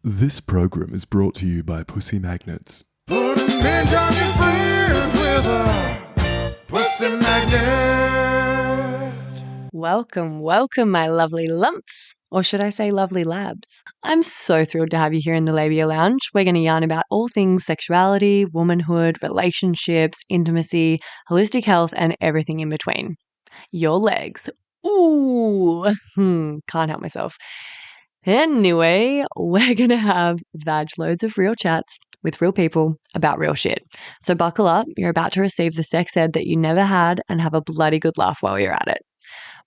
This program is brought to you by Pussy Magnets. Put a midge on your friends with a pussy magnet. Welcome, my lovely lumps. Or should I say lovely labs? I'm so thrilled to have you here in the Labial Lounge. We're going to yarn about all things sexuality, womanhood, relationships, intimacy, holistic health, and everything in between. Your legs. Ooh, can't help myself. Anyway, we're going to have vag loads of real chats with real people about real shit. So buckle up, you're about to receive the sex ed that you never had and have a bloody good laugh while you're at it.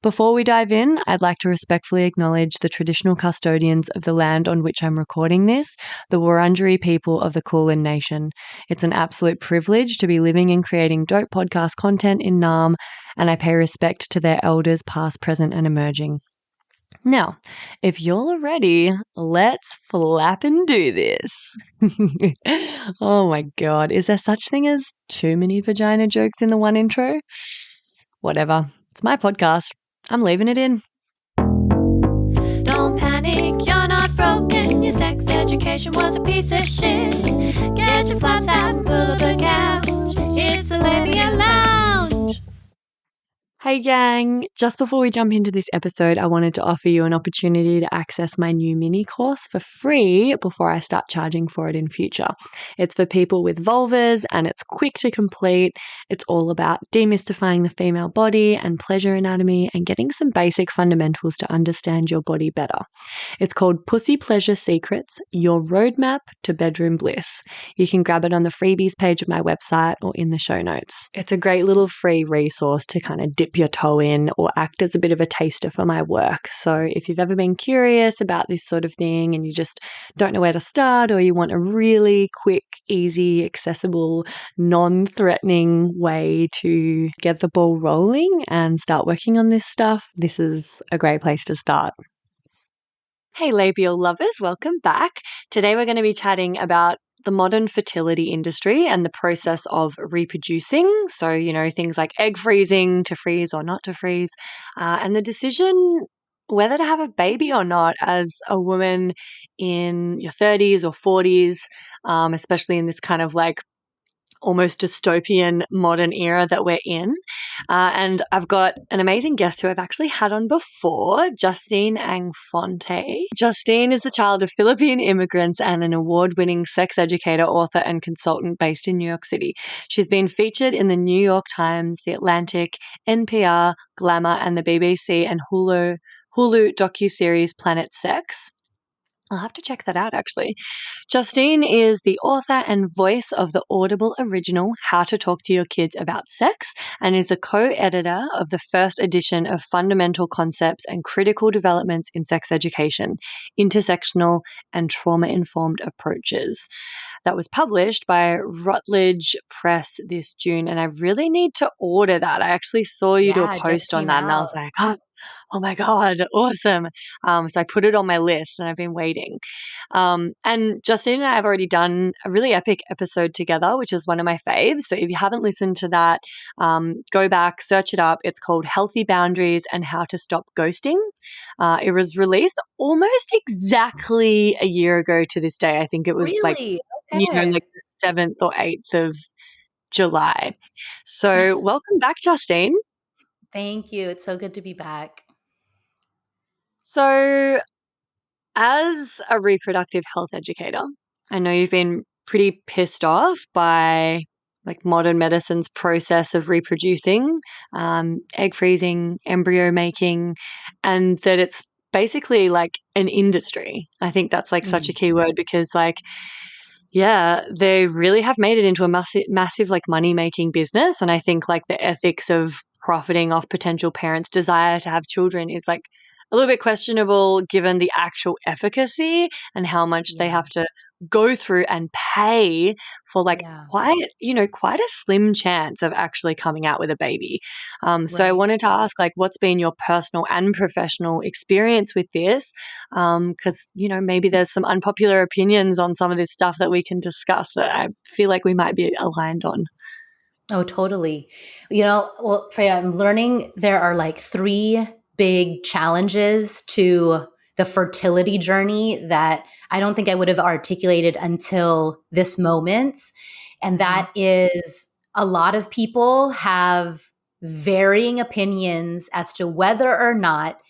Before we dive in, I'd like to respectfully acknowledge the traditional custodians of the land on which I'm recording this, the Wurundjeri people of the Kulin Nation. It's an absolute privilege to be living and creating dope podcast content in Naarm, and I pay respect to their elders past, present, and emerging. Now, if you're ready, let's flap and do this. Oh my God, is there such thing as too many vagina jokes in the one intro? Whatever, it's my podcast. I'm leaving it in. Don't panic, you're not broken. Your sex education was a piece of shit. Get your flaps out and pull up a couch. It's the Labial Lounge. Hey gang, just before we jump into this episode, I wanted to offer you an opportunity to access my new mini course for free before I start charging for it in future. It's for people with vulvas and it's quick to complete. It's all about demystifying the female body and pleasure anatomy and getting some basic fundamentals to understand your body better. It's called Pussy Pleasure Secrets, Your Roadmap to Bedroom Bliss. You can grab it on the freebies page of my website or in the show notes. It's a great little free resource to kind of dip your toe in or act as a bit of a taster for my work. So if you've ever been curious about this sort of thing and you just don't know where to start, or you want a really quick, easy, accessible, non-threatening way to get the ball rolling and start working on this stuff, this is a great place to start. Hey Labial Lovers, welcome back. Today we're going to be chatting about the modern fertility industry and the process of reproducing. So, things like egg freezing, to freeze or not to freeze, and the decision whether to have a baby or not as a woman in your 30s or 40s, especially in this kind of like almost dystopian modern era that we're in. And I've got an amazing guest who I've actually had on before, Justine Ang Fonte. Justine is the child of Philippine immigrants and an award-winning sex educator, author, and consultant based in New York City. She's been featured in the New York Times, The Atlantic, NPR, Glamour, and the BBC and Hulu docuseries Planet Sex. I'll have to check that out, actually. Justine is the author and voice of the Audible original How to Talk to Your Kids About Sex and is a co-editor of the first edition of Fundamental Concepts and Critical Developments in Sex Education, Intersectional and Trauma-Informed Approaches. That was published by Routledge Press this June, and I really need to order that. I actually saw you do a Yeah, it just post on came that, and I was out. like, oh my God, awesome. So I put it on my list and I've been waiting. And Justine and I have already done a really epic episode together, which is one of my faves. So if you haven't listened to that, go back, search it up. It's called Healthy Boundaries and How to Stop Ghosting. It was released almost exactly a year ago to this day. I think it was like Really? Okay. like the 7th or 8th of July. So welcome back, Justine. Thank you. It's so good to be back. So as a reproductive health educator, I know you've been pretty pissed off by like modern medicine's process of reproducing, egg freezing, embryo making, and that it's basically like an industry. I think that's like such a key word because they really have made it into a massive like money-making business. And I think like the ethics of profiting off potential parents' desire to have children is like a little bit questionable given the actual efficacy and how much they Yeah. have to go through and pay for like Yeah. quite a slim chance of actually coming out with a baby. So I Right. wanted to ask like what's been your personal and professional experience with this? Because maybe there's some unpopular opinions on some of this stuff that we can discuss that I feel like we might be aligned on. Oh, totally. Well, Freya, I'm learning there are like three big challenges to the fertility journey that I don't think I would have articulated until this moment. And that is, a lot of people have varying opinions as to whether or not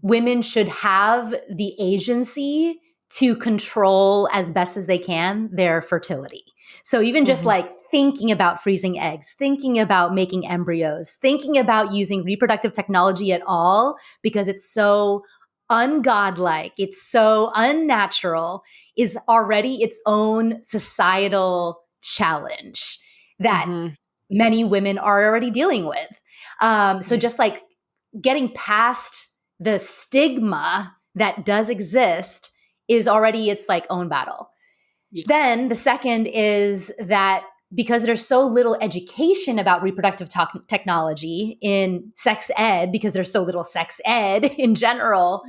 women should have the agency to control as best as they can their fertility. So even just like thinking about freezing eggs, thinking about making embryos, thinking about using reproductive technology at all, because it's so ungodlike, it's so unnatural, is already its own societal challenge that many women are already dealing with. So just like getting past the stigma that does exist is already its like own battle. Yeah. Then the second is that because there's so little education about reproductive technology in sex ed, because there's so little sex ed in general,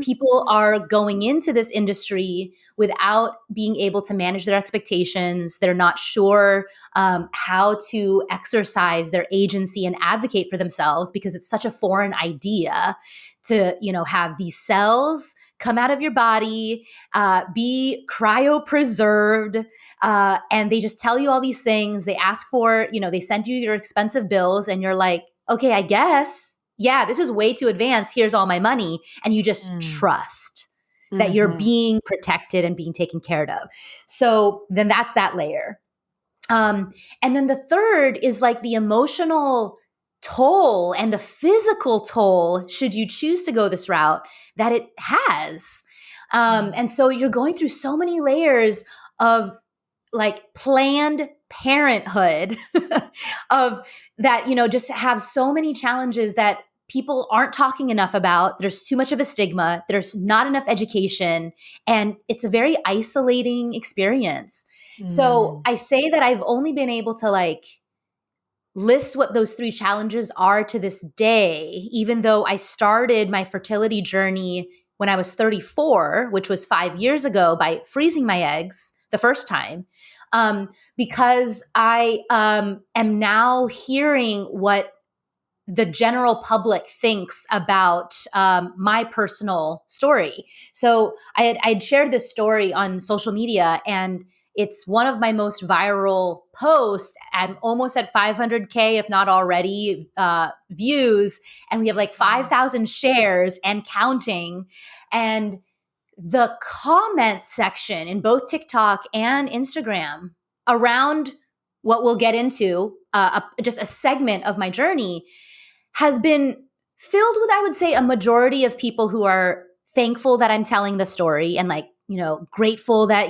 people are going into this industry without being able to manage their expectations. They're not sure how to exercise their agency and advocate for themselves, because it's such a foreign idea to, have these cells come out of your body, be cryopreserved, and they just tell you all these things. They ask for, they send you your expensive bills, and you're like, okay, I guess, yeah, this is way too advanced. Here's all my money. And you just trust that you're being protected and being taken care of. So then that's that layer. And then the third is like the emotional toll and the physical toll, should you choose to go this route, that it has. And so you're going through so many layers of like planned parenthood of that, just have so many challenges that people aren't talking enough about. There's too much of a stigma. There's not enough education. And it's a very isolating experience. So I say that I've only been able to like list what those three challenges are to this day, even though I started my fertility journey when I was 34, which was 5 years ago, by freezing my eggs the first time, because I am now hearing what the general public thinks about my personal story. So I'd shared this story on social media, and it's one of my most viral posts, and almost at 500K, if not already, views. And we have like 5,000 shares and counting. And the comment section in both TikTok and Instagram around what we'll get into, just a segment of my journey, has been filled with, I would say, a majority of people who are thankful that I'm telling the story and like, grateful that,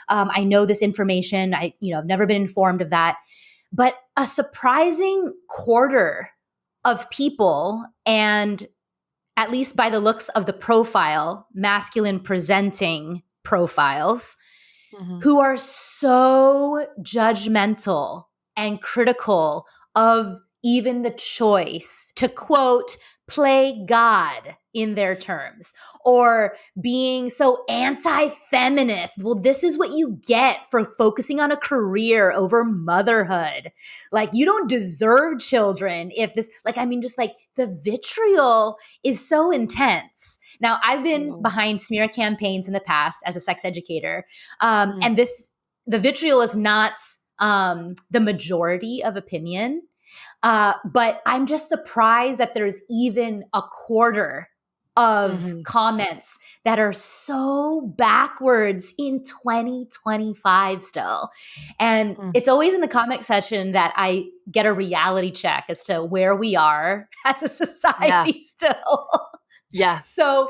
I know this information. I've never been informed of that. But a surprising quarter of people, and at least by the looks of the profile, masculine presenting profiles, who are so judgmental and critical of even the choice to, quote, play God in their terms, or being so anti-feminist. Well, this is what you get for focusing on a career over motherhood. Like, you don't deserve children if this, just like the vitriol is so intense. Now, I've been behind smear campaigns in the past as a sex educator. And the vitriol is not the majority of opinion. But I'm just surprised that there's even a quarter of comments that are so backwards in 2025 still. And it's always in the comment section that I get a reality check as to where we are as a society still. Yeah. So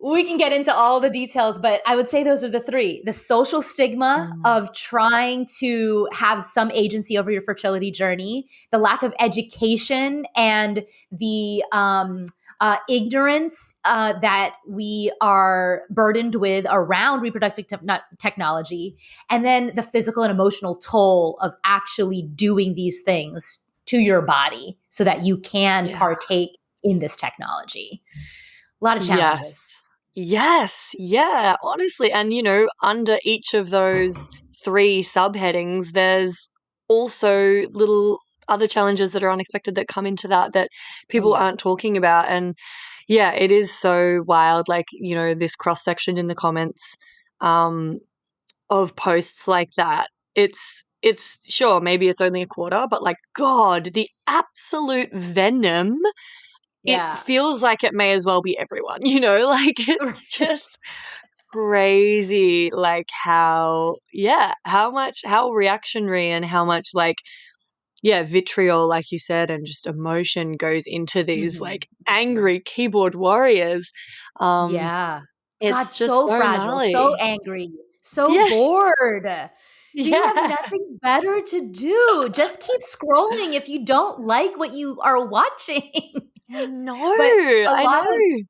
we can get into all the details, but I would say those are the three. The social stigma of trying to have some agency over your fertility journey, the lack of education, and the ignorance that we are burdened with around reproductive technology, and then the physical and emotional toll of actually doing these things to your body so that you can partake in this technology. A lot of challenges. Yes. Yeah, honestly. And, under each of those three subheadings, there's also little other challenges that are unexpected that come into that people aren't talking about. And, Yeah, it is so wild. Like, this cross section in the comments um, of posts like that. It's sure, maybe it's only a quarter, but like, God, the absolute venom. It Yeah. feels like it may as well be everyone, like it's just crazy, like how reactionary and how much like, yeah, vitriol, like you said, and just emotion goes into these Mhm. like angry keyboard warriors. Um, Yeah. God, it's just so so fragile, so gnarly. angry, so Yeah, bored. Do you have yeah. nothing better to do? Just keep scrolling if you don't like what you are watching. I But know, I know.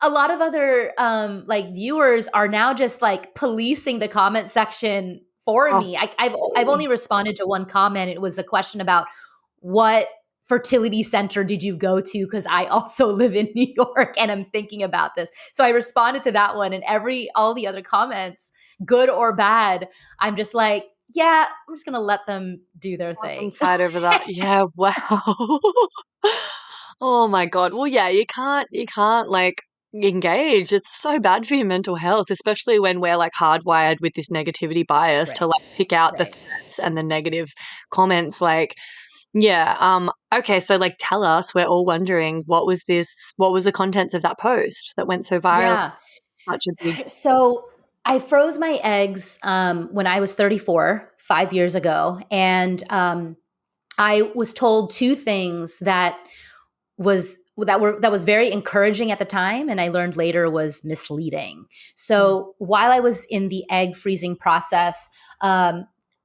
a lot of other like viewers are now just like policing the comment section for Oh, me. I've only responded to one comment. It was a question about what fertility center did you go to, because I also live in New York and I'm thinking about this. So I responded to that one, and all the other comments, good or bad, I'm just like, yeah, I'm just gonna let them do their let them thing. fight over that. Yeah, wow. Oh my God. Well, yeah, you can't like engage. It's so bad for your mental health, especially when we're like hardwired with this negativity bias to Right. like pick out the Right. threats and the negative comments. Like, yeah. Okay, so like tell us, we're all wondering what was the contents of that post that went so viral? Yeah. Such a big So I froze my eggs when I was 34, 5 years ago. And I was told two things that was very encouraging at the time, and I learned later was misleading. So while I was in the egg freezing process,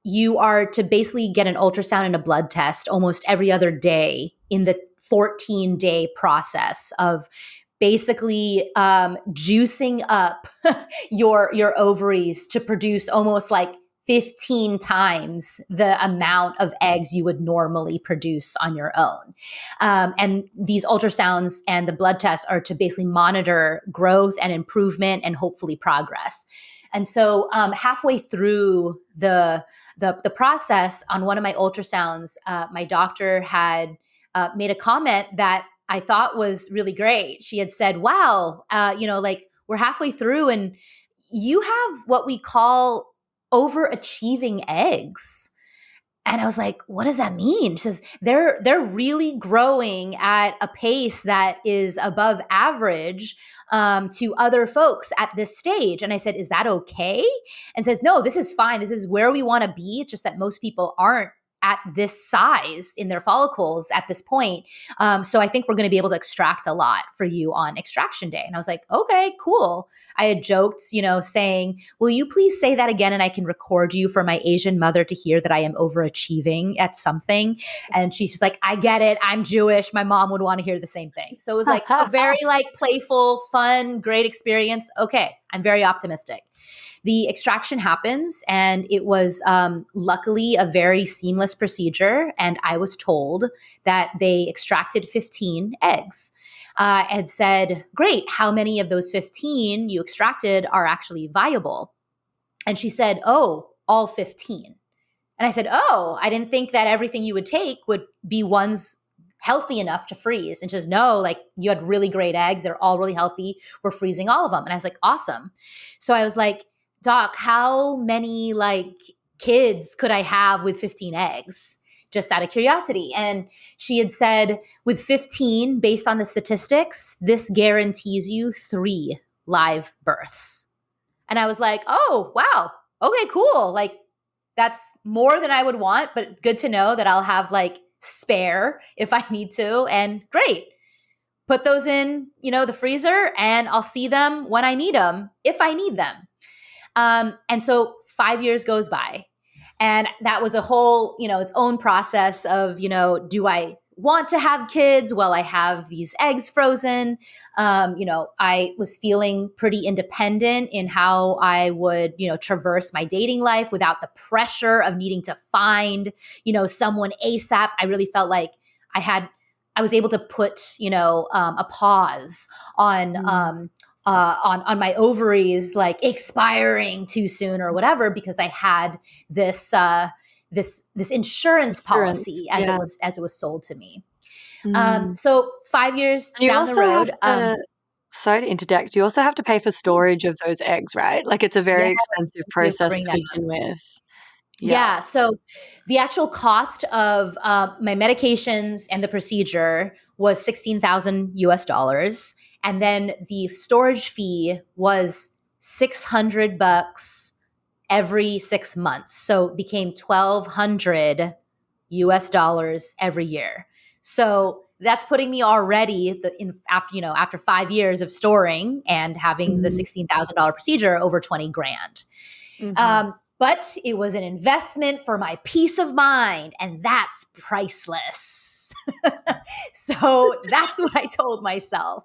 you are to basically get an ultrasound and a blood test almost every other day in the 14-day process of basically juicing up your ovaries to produce almost like 15 times the amount of eggs you would normally produce on your own. And these ultrasounds and the blood tests are to basically monitor growth and improvement and hopefully progress. And so halfway through the process on one of my ultrasounds, my doctor had made a comment that I thought was really great. She had said, wow, like we're halfway through and you have what we call overachieving eggs. And I was like, what does that mean? She says, they're really growing at a pace that is above average to other folks at this stage. And I said, is that okay? And says, no, this is fine. This is where we want to be. It's just that most people aren't at this size in their follicles at this point. So I think we're going to be able to extract a lot for you on extraction day. And I was like, okay, cool. I had joked, saying, will you please say that again? And I can record you for my Asian mother to hear that I am overachieving at something. And she's just like, I get it. I'm Jewish. My mom would want to hear the same thing. So it was like a very like playful, fun, great experience. Okay. I'm very optimistic. The extraction happens, and it was luckily a very seamless procedure. And I was told that they extracted 15 eggs. And said, great, how many of those 15 you extracted are actually viable? And she said, oh, all 15. And I said, oh, I didn't think that everything you would take would be ones healthy enough to freeze. And she says, no, like you had really great eggs. They're all really healthy. We're freezing all of them. And I was like, awesome. So I was like, doc, how many like kids could I have with 15 eggs? Just out of curiosity. And she had said, with 15, based on the statistics, this guarantees you 3 live births. And I was like, oh, wow. Okay, cool. Like that's more than I would want, but good to know that I'll have like spare if I need to. And great. Put those in, the freezer, and I'll see them when I need them, if I need them. And so 5 years goes by. And that was a whole, its own process of, do I want to have kids? Well, I have these eggs frozen. I was feeling pretty independent in how I would, traverse my dating life without the pressure of needing to find, someone ASAP. I really felt like I was able to put, a pause on my ovaries like expiring too soon or whatever, because I had this this insurance policy as yeah. it was sold to me. So 5 years And you down the also have road, to, sorry to interject, you also have to pay for storage of those eggs, right? Like it's a very yes, expensive thank you for process to bringing that up. begin with. Yeah. Yeah. So the actual cost of my medications and the procedure was 16,000 US dollars. And then the storage fee was $600 every 6 months. So it became 1,200 US dollars every year. So that's putting me already after 5 years of storing and having the $16,000 procedure over 20 grand. But it was an investment for my peace of mind, and that's priceless. So that's what I told myself.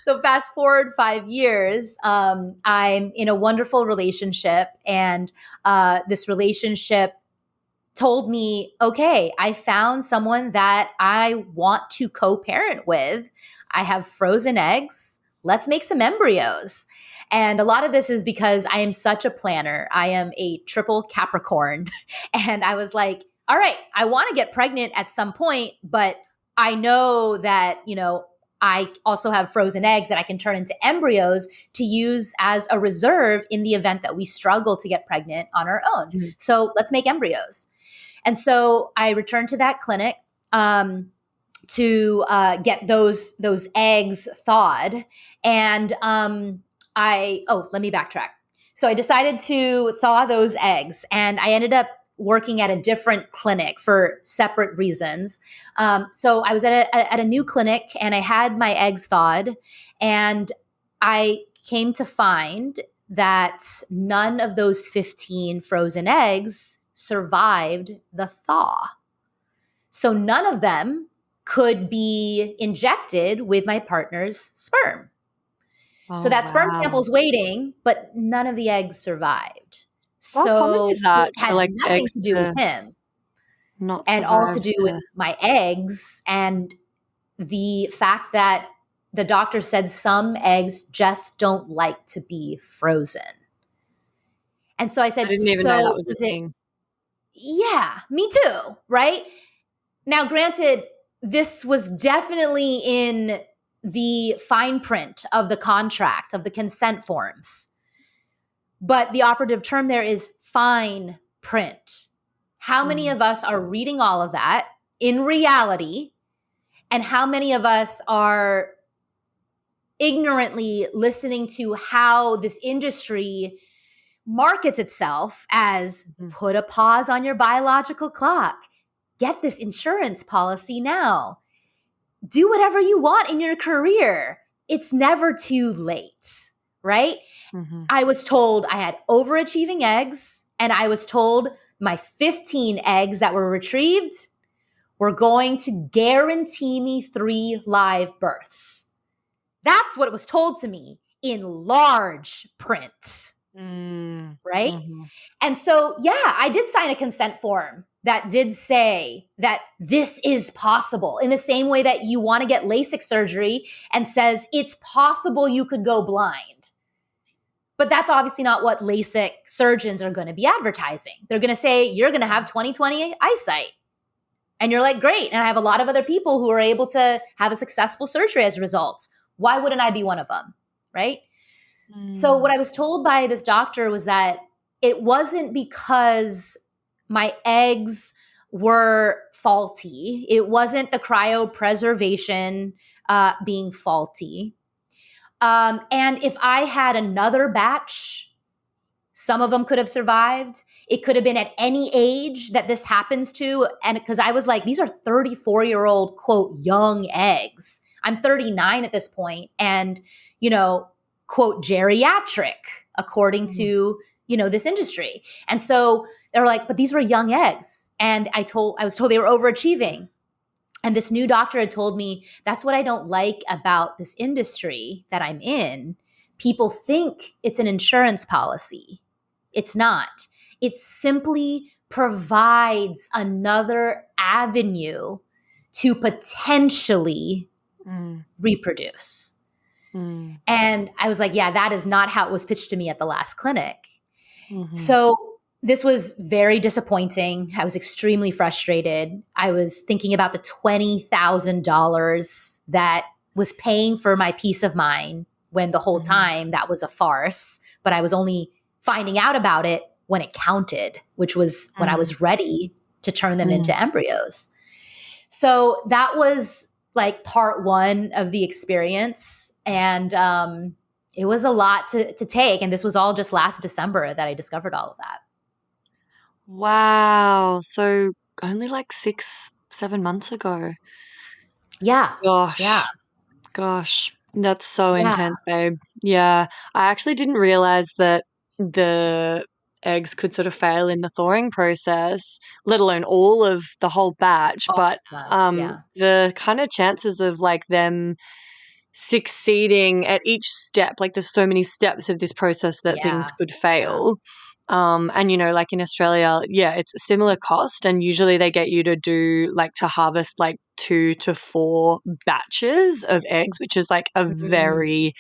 So fast forward 5 years, I'm in a wonderful relationship, and this relationship told me, okay, I found someone that I want to co-parent with. I have frozen eggs. Let's make some embryos. And a lot of this is because I am such a planner. I am a triple Capricorn. And I was like, all right, I want to get pregnant at some point, but I know that, I also have frozen eggs that I can turn into embryos to use as a reserve in the event that we struggle to get pregnant on our own. So let's make embryos. And so I returned to that clinic to get those eggs thawed. And let me backtrack. So I decided to thaw those eggs, and I ended up working at a different clinic for separate reasons. So I was at a new clinic, and I had my eggs thawed, and I came to find that none of those 15 frozen eggs survived the thaw. So none of them could be injected with my partner's sperm. So that sperm sample's waiting, but none of the eggs survived. How common is that it had for nothing eggs to do with him not and all to survive do with my eggs and the fact that the doctor said some eggs just don't like to be frozen. And so I said, I didn't even know that was a thing. Yeah, me too, right? Now, granted, this was definitely in the fine print of the contract, of the consent forms. But the operative term there is fine print. How many of us are reading all of that in reality? And how many of us are ignorantly listening to how this industry markets itself as put a pause on your biological clock. Get this insurance policy now. Do whatever you want in your career. It's never too late, right? I was told I had overachieving eggs, and I was told my 15 eggs that were retrieved were going to guarantee me 3 live births. That's what was told to me in large print. Right? And so, yeah, I did sign a consent form that did say that this is possible in the same way that you want to get LASIK surgery and says it's possible you could go blind. But that's obviously not what LASIK surgeons are going to be advertising. They're going to say you're going to have 20/20 eyesight. And you're like, great. And I have a lot of other people who are able to have a successful surgery as a result. Why wouldn't I be one of them? Right? So what I was told by this doctor was that it wasn't because my eggs were faulty. It wasn't the cryopreservation being faulty. And if I had another batch, some of them could have survived. It could have been at any age that this happens to. And because I was like, these are 34-year-old, quote, young eggs. I'm 39 at this point. And, quote, geriatric, according to, this industry. And so they're like, but these were young eggs. And I was told they were overachieving. And this new doctor had told me, that's what I don't like about this industry that I'm in. People think it's an insurance policy. It's not. It simply provides another avenue to potentially reproduce. And I was like, yeah, that is not how it was pitched to me at the last clinic. So this was very disappointing. I was extremely frustrated. I was thinking about the $20,000 that was paying for my peace of mind when the whole time that was a farce, but I was only finding out about it when it counted, which was when I was ready to turn them into embryos. So that was like part one of the experience. And it was a lot to take. And this was all just last December that I discovered all of that. Wow. So only like 6, 7 months ago. Yeah. Gosh. Yeah. Gosh. That's so Yeah. intense, babe. Yeah. I actually didn't realize that the eggs could sort of fail in the thawing process, let alone all of the whole batch. Oh, But yeah. the kind of chances of like them succeeding at each step, like there's so many steps of this process that things Yeah. could fail. And like in Australia, yeah, it's a similar cost, and usually they get you to do like to harvest like 2 to 4 batches of eggs, which is like a very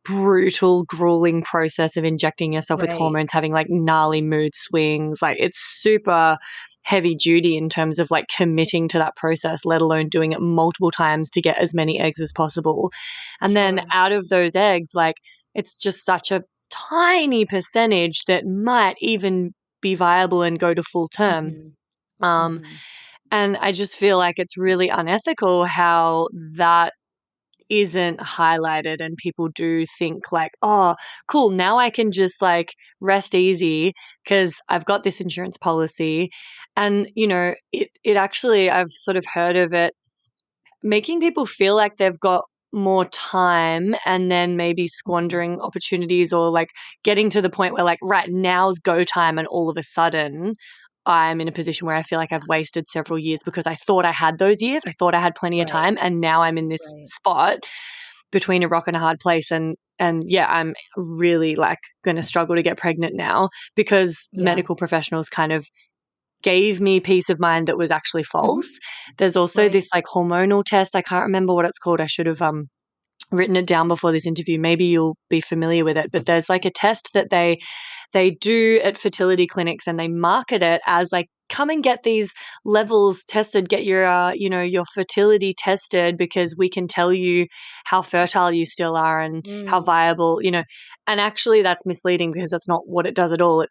brutal, grueling process of injecting yourself with Right. hormones, having like gnarly mood swings. Like it's super heavy duty in terms of like committing to that process, let alone doing it multiple times to get as many eggs as possible. And then Sure. out of those eggs, like it's just such a tiny percentage that might even be viable and go to full term. Um, and I just feel like it's really unethical how that isn't highlighted, and people do think like, oh, cool, now I can just like rest easy because I've got this insurance policy. And it actually, I've sort of heard of it making people feel like they've got more time, and then maybe squandering opportunities, or like getting to the point where like, right, now's go time, and all of a sudden I'm in a position where I feel like I've wasted several years because I thought I had those years. I thought I had plenty of Right. time, and now I'm in this Right. spot between a rock and a hard place. And yeah, I'm really like going to struggle to get pregnant now because Yeah. medical professionals kind of gave me peace of mind that was actually false. There's also Right. this like hormonal test. I can't remember what it's called. I should have written it down before this interview. Maybe you'll be familiar with it. But there's like a test that they do at fertility clinics, and they market it as like, come and get these levels tested, get your your fertility tested, because we can tell you how fertile you still are and how viable. And actually that's misleading, because that's not what it does at all.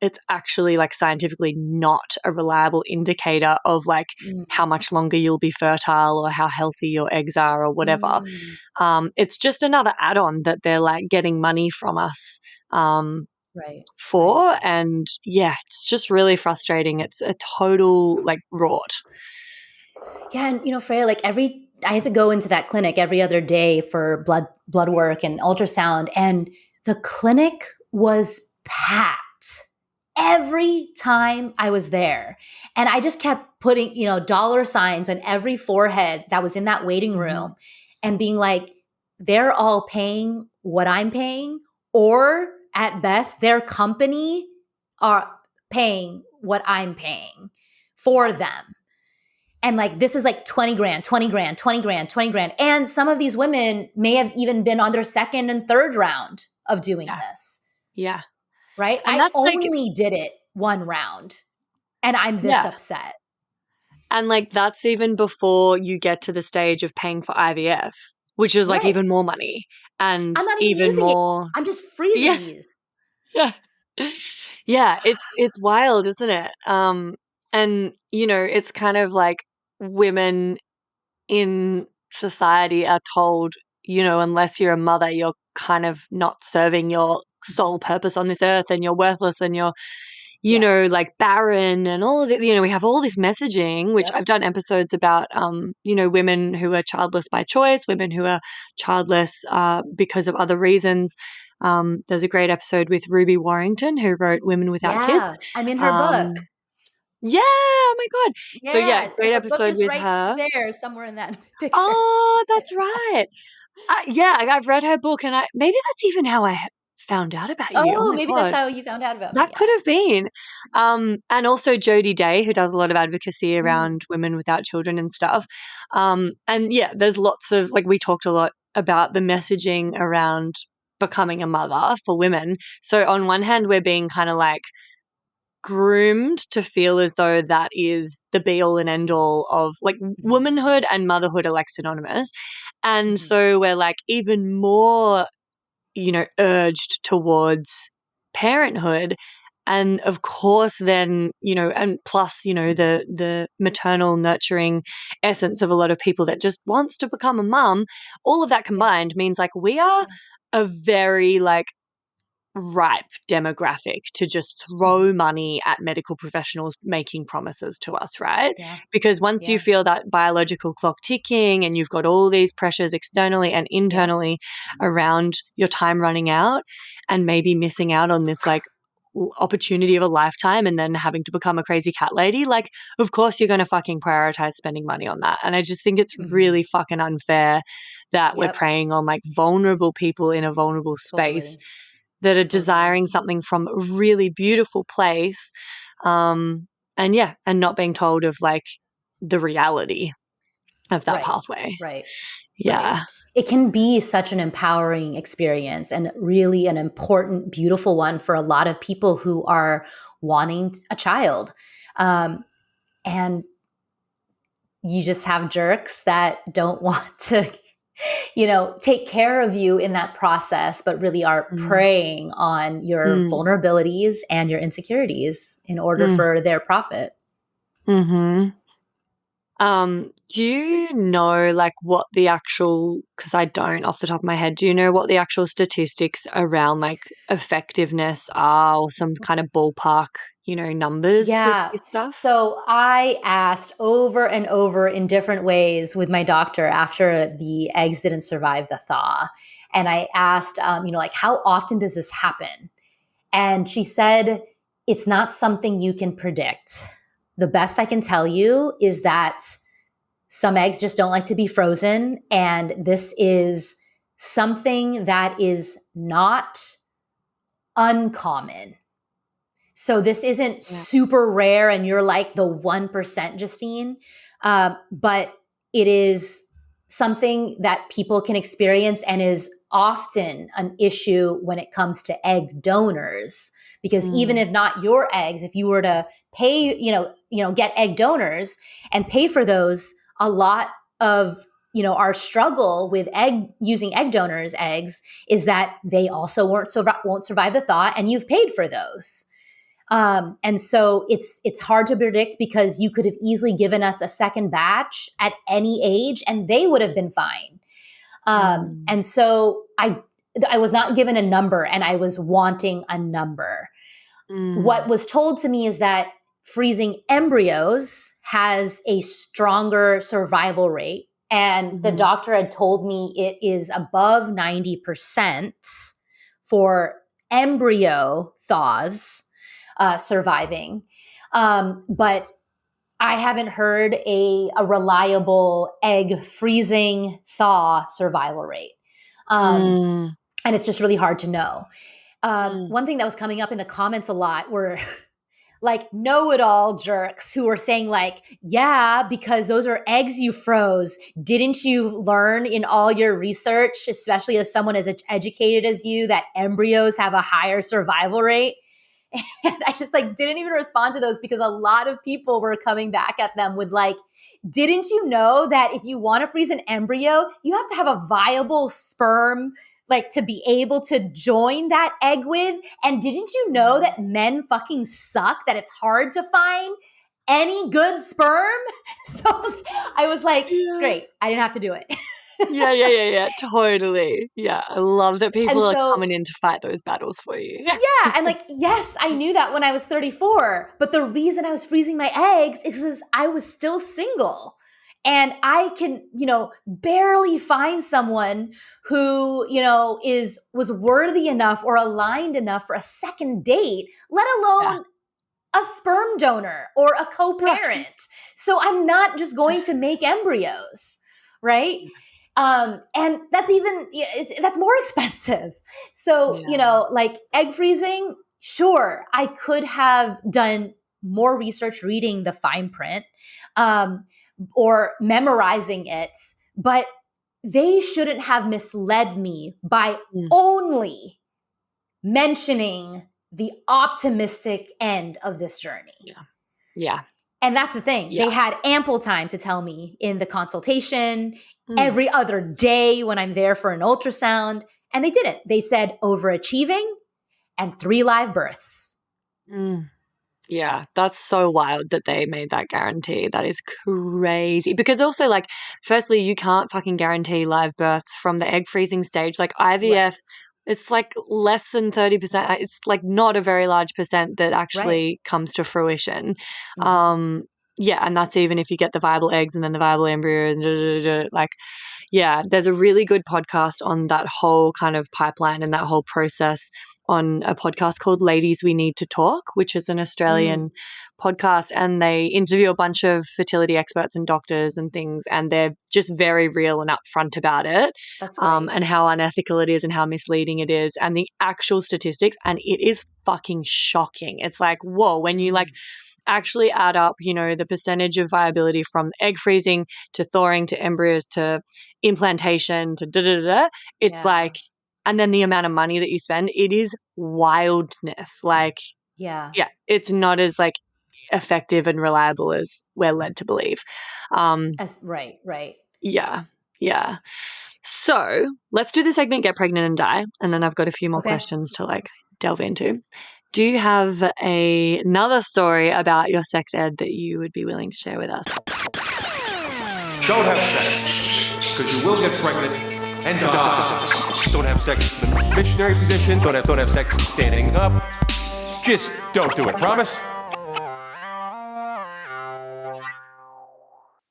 It's actually like scientifically not a reliable indicator of like how much longer you'll be fertile or how healthy your eggs are or whatever. It's just another add-on that they're like getting money from us Right. for. And yeah, it's just really frustrating. It's a total like rot. Yeah, and Freya, like I had to go into that clinic every other day for blood work and ultrasound, and the clinic was packed every time I was there. And I just kept putting, dollar signs on every forehead that was in that waiting room and being like, they're all paying what I'm paying, or at best, their company are paying what I'm paying for them. And like, this is like 20 grand, 20 grand, 20 grand, 20 grand. And some of these women may have even been on their second and third round of doing this. Yeah. Right. And I that's like, only did it one round and I'm this yeah. upset. And like, that's even before you get to the stage of paying for IVF, which is like Right. even more money and I'm not even even using it. more. I'm just freezing Yeah. these. Yeah. Yeah. It's wild, isn't it? And it's kind of like women in society are told, unless you're a mother, you're kind of not serving your sole purpose on this earth, and you're worthless, and you're, like barren, and all of it. We have all this messaging, which Yep. I've done episodes about, women who are childless by choice, women who are childless because of other reasons. There's a great episode with Ruby Warrington, who wrote Women Without Kids. Yeah. I'm in her book. Yeah, oh my God. So yeah, Yeah. great Her book episode is with right her. there somewhere in that picture. Oh, that's right. Yeah, I've read her book, and maybe that's even how I found out about you. Oh Oh, my maybe that's God. how you found out about me. That could have been. And also Jodie Day, who does a lot of advocacy around women without children and stuff. And yeah, there's lots of, like, we talked a lot about the messaging around becoming a mother for women. So on one hand, we're being kind of like, groomed to feel as though that is the be all and end all of like womanhood and motherhood are like synonymous. And so we're like even more, urged towards parenthood. And of course, then, and plus, the maternal nurturing essence of a lot of people that just wants to become a mum, all of that combined means like we are a very like ripe demographic to just throw money at medical professionals making promises to us, right? Yeah. Because once you feel that biological clock ticking and you've got all these pressures externally and internally around your time running out and maybe missing out on this like opportunity of a lifetime and then having to become a crazy cat lady, like of course you're going to fucking prioritize spending money on that. And I just think it's really fucking unfair that we're preying on like vulnerable people in a vulnerable space that are desiring something from a really beautiful place, and not being told of like the reality of that pathway. Right. Yeah. It can be such an empowering experience and really an important, beautiful one for a lot of people who are wanting a child. And you just have jerks that don't want to take care of you in that process, but really are preying on your vulnerabilities and your insecurities in order for their profit. Do you know like what the actual, because I don't off the top of my head, do you know what the actual statistics around like effectiveness are or some kind of ballpark, numbers with this stuff? So I asked over and over in different ways with my doctor after the eggs didn't survive the thaw. And I asked, like, how often does this happen? And she said, it's not something you can predict. The best I can tell you is that some eggs just don't like to be frozen. And this is something that is not uncommon. So this isn't super rare and you're like the 1%, Justine, but it is something that people can experience and is often an issue when it comes to egg donors. Because even if not your eggs, if you were to pay, get egg donors and pay for those, a lot of our struggle with using egg donors' eggs is that they also won't survive the thaw, and you've paid for those. And so it's hard to predict because you could have easily given us a second batch at any age and they would have been fine. And so I was not given a number and I was wanting a number. What was told to me is that freezing embryos has a stronger survival rate. And the doctor had told me it is above 90% for embryo thaws. Surviving. But I haven't heard a reliable egg freezing thaw survival rate. And it's just really hard to know. One thing that was coming up in the comments a lot were like know-it-all jerks who were saying like, yeah, because those are eggs you froze. Didn't you learn in all your research, especially as someone as educated as you, that embryos have a higher survival rate? And I just like didn't even respond to those because a lot of people were coming back at them with like, didn't you know that if you want to freeze an embryo, you have to have a viable sperm like to be able to join that egg with? And didn't you know that men fucking suck, that it's hard to find any good sperm? So I was like, great, I didn't have to do it. Yeah, totally. Yeah, I love that people are coming in to fight those battles for you. Yeah, and like, yes, I knew that when I was 34, but the reason I was freezing my eggs is because I was still single. And I can, barely find someone who, was worthy enough or aligned enough for a second date, let alone a sperm donor or a co-parent. So I'm not just going to make embryos, right? And that's that's more expensive. So, like egg freezing, sure, I could have done more research reading the fine print, or memorizing it, but they shouldn't have misled me by only mentioning the optimistic end of this journey. Yeah. And that's the thing. Yeah. They had ample time to tell me in the consultation, Mm. every other day when I'm there for an ultrasound. And they didn't. They said overachieving and 3 live births. Mm. Yeah, that's so wild that they made that guarantee. That is crazy. Because also, like, firstly, you can't fucking guarantee live births from the egg freezing stage. Like IVF, it's like less than 30%. It's like not a very large percent that actually comes to fruition. Mhm. Yeah, and that's even if you get the viable eggs and then the viable embryos and like, yeah, there's a really good podcast on that whole kind of pipeline and that whole process on a podcast called Ladies We Need to Talk, which is an Australian podcast, and they interview a bunch of fertility experts and doctors and things, and they're just very real and upfront about it. That's great. And how unethical it is and how misleading it is and the actual statistics, and it is fucking shocking. It's like, whoa, when you like actually add up, you know, the percentage of viability from egg freezing to thawing to embryos to implantation to it's like, and then the amount of money that you spend, it is wildness. Like, Yeah. it's not as like effective and reliable as we're led to believe. Right. Yeah. So let's do the segment Get Pregnant and Die, and then I've got a few more Okay. questions to like delve into. Do you have another story about your sex ed that you would be willing to share with us? Don't have sex, because you will get pregnant and die. Don't have sex in the missionary position. Don't have sex standing up. Just don't do it. Promise?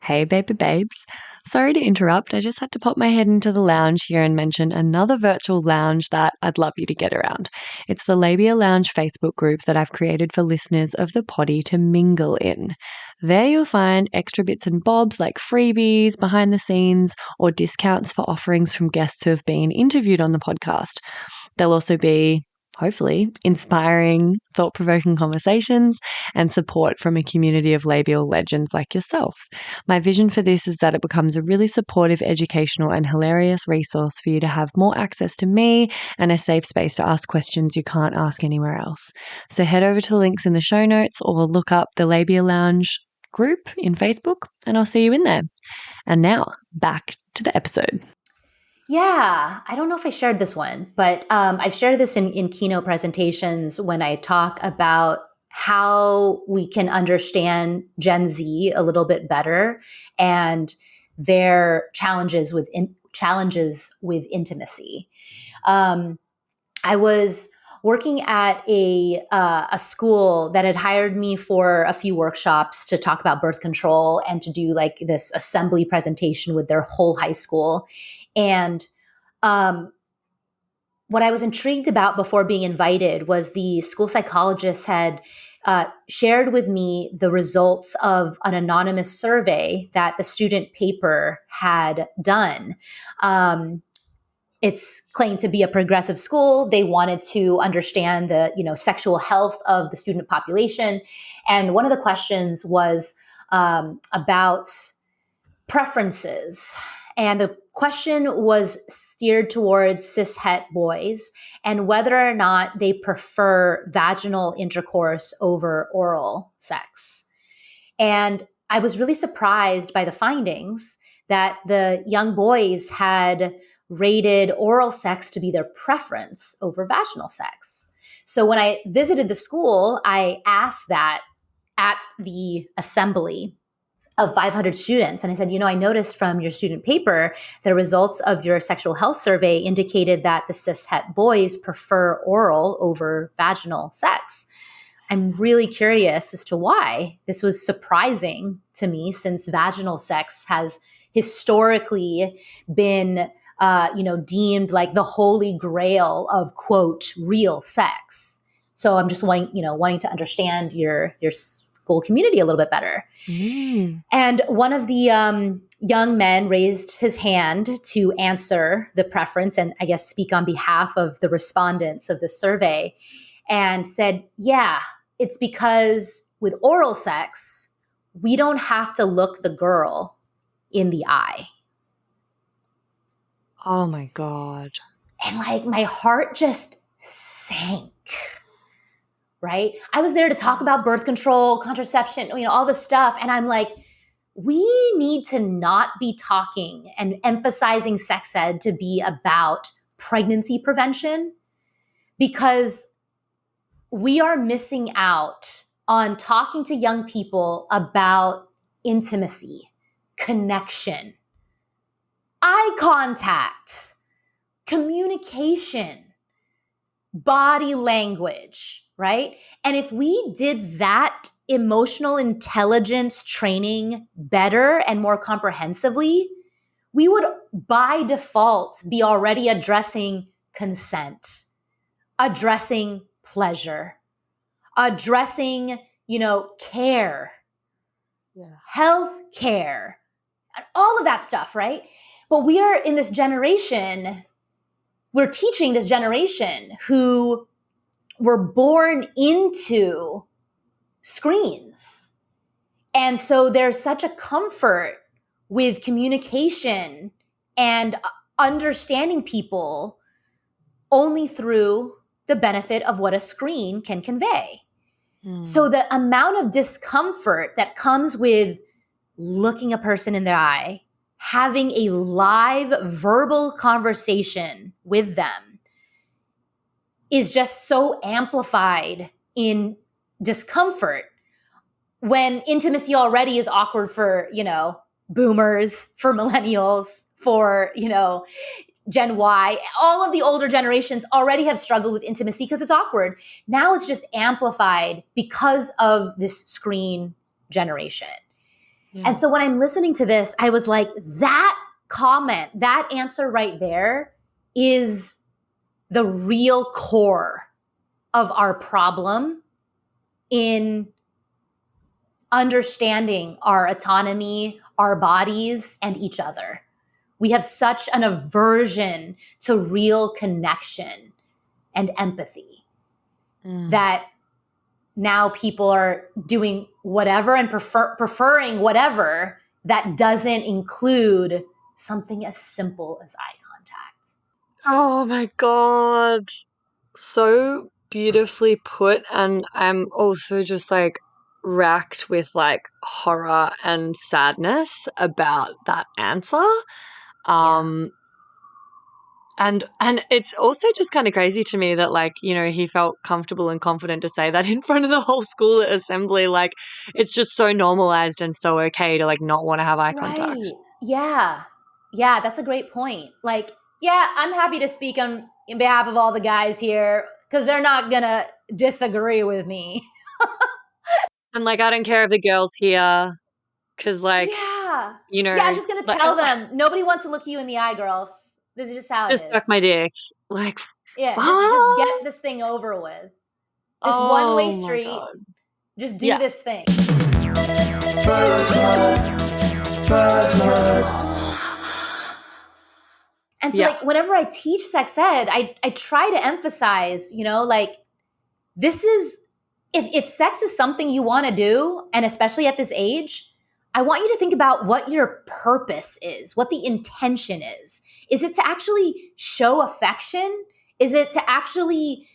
Hey, baby babes. Sorry to interrupt. I just had to pop my head into the lounge here and mention another virtual lounge that I'd love you to get around. It's the Labial Lounge Facebook group that I've created for listeners of the potty to mingle in. There you'll find extra bits and bobs like freebies, behind the scenes, or discounts for offerings from guests who have been interviewed on the podcast. There'll also be, hopefully, inspiring, thought-provoking conversations and support from a community of labial legends like yourself. My vision for this is that it becomes a really supportive, educational, and hilarious resource for you to have more access to me and a safe space to ask questions you can't ask anywhere else. So head over to the links in the show notes or look up the Labial Lounge group in Facebook, and I'll see you in there. And now, back to the episode. Yeah, I don't know if I shared this one, but I've shared this in keynote presentations when I talk about how we can understand Gen Z a little bit better and their challenges with intimacy. I was working at a school that had hired me for a few workshops to talk about birth control and to do like this assembly presentation with their whole high school. And what I was intrigued about before being invited was the school psychologist had shared with me the results of an anonymous survey that the student paper had done. It's claimed to be a progressive school. They wanted to understand the, sexual health of the student population. And one of the questions was about preferences. And the question was steered towards cis-het boys and whether or not they prefer vaginal intercourse over oral sex. And I was really surprised by the findings that the young boys had rated oral sex to be their preference over vaginal sex. So when I visited the school, I asked that at the assembly of 500 students. And I said, I noticed from your student paper, the results of your sexual health survey indicated that the cis-het boys prefer oral over vaginal sex. I'm really curious as to why. This was surprising to me since vaginal sex has historically been, deemed like the holy grail of, quote, real sex. So I'm just wanting to understand your school community a little bit better. And one of the young men raised his hand to answer the preference and I guess speak on behalf of the respondents of the survey and said, yeah, it's because with oral sex, we don't have to look the girl in the eye. Oh my God. And like my heart just sank. right? I was there to talk about birth control, contraception, all this stuff. And I'm like, we need to not be talking and emphasizing sex ed to be about pregnancy prevention, because we are missing out on talking to young people about intimacy, connection, eye contact, communication, body language, right? And if we did that emotional intelligence training better and more comprehensively, we would by default be already addressing consent, addressing pleasure, addressing, care, health care, and all of that stuff, right? But we are in this generation, we're teaching this generation who were born into screens. And so there's such a comfort with communication and understanding people only through the benefit of what a screen can convey. So the amount of discomfort that comes with looking a person in their eye, having a live verbal conversation with them, is just so amplified in discomfort when intimacy already is awkward for, boomers, for millennials, for, Gen Y. All of the older generations already have struggled with intimacy because it's awkward. Now it's just amplified because of this screen generation. Yeah. And so when I'm listening to this, I was like, that comment, that answer right there is the real core of our problem in understanding our autonomy, our bodies, and each other. We have such an aversion to real connection and empathy that now people are doing whatever and preferring whatever that doesn't include something as simple as eye contact. Oh my God. So beautifully put. And I'm also just racked with horror and sadness about that answer. And it's also just kind of crazy to me that he felt comfortable and confident to say that in front of the whole school assembly. It's just so normalized and so okay to not want to have eye contact. Yeah, that's a great point. I'm happy to speak on behalf of all the guys here because they're not gonna disagree with me. And I don't care if the girls here, because I'm just gonna tell them nobody wants to look you in the eye, girls. This is just how it is. Just suck my dick. Just get this thing over with. This one-way street. God. Just do this thing. And so whenever I teach sex ed, I try to emphasize, this is, if sex is something you want to do, and especially at this age, I want you to think about what your purpose is, what the intention is. Is it to actually show affection? Is it to actually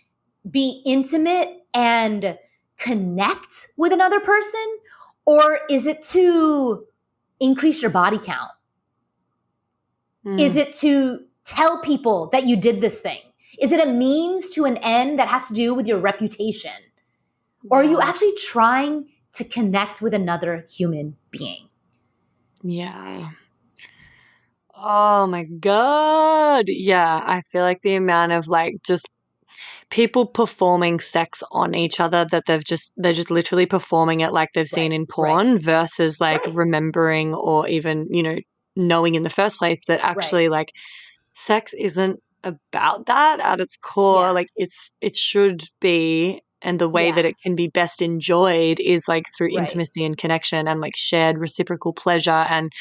be intimate and connect with another person? Or is it to increase your body count? Is it to tell people that you did this thing? Is it a means to an end that has to do with your reputation? Or are you actually trying to connect with another human being? Yeah. Oh my God. Yeah. I feel like the amount of just people performing sex on each other that they're just literally performing it like they've seen in porn versus remembering or even, knowing in the first place that actually sex isn't about that at its core. It should be. And the way that it can be best enjoyed is through intimacy and connection and shared reciprocal pleasure and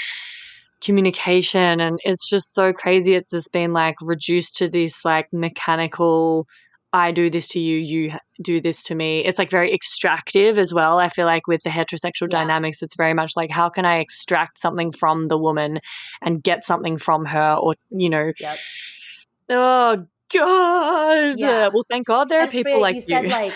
communication. And it's just so crazy. It's just been reduced to this mechanical, I do this to you, you do this to me. It's very extractive as well. I feel with the heterosexual dynamics, it's very much how can I extract something from the woman and get something from her or, Oh God. Yeah. Well, thank God there are people like you. Said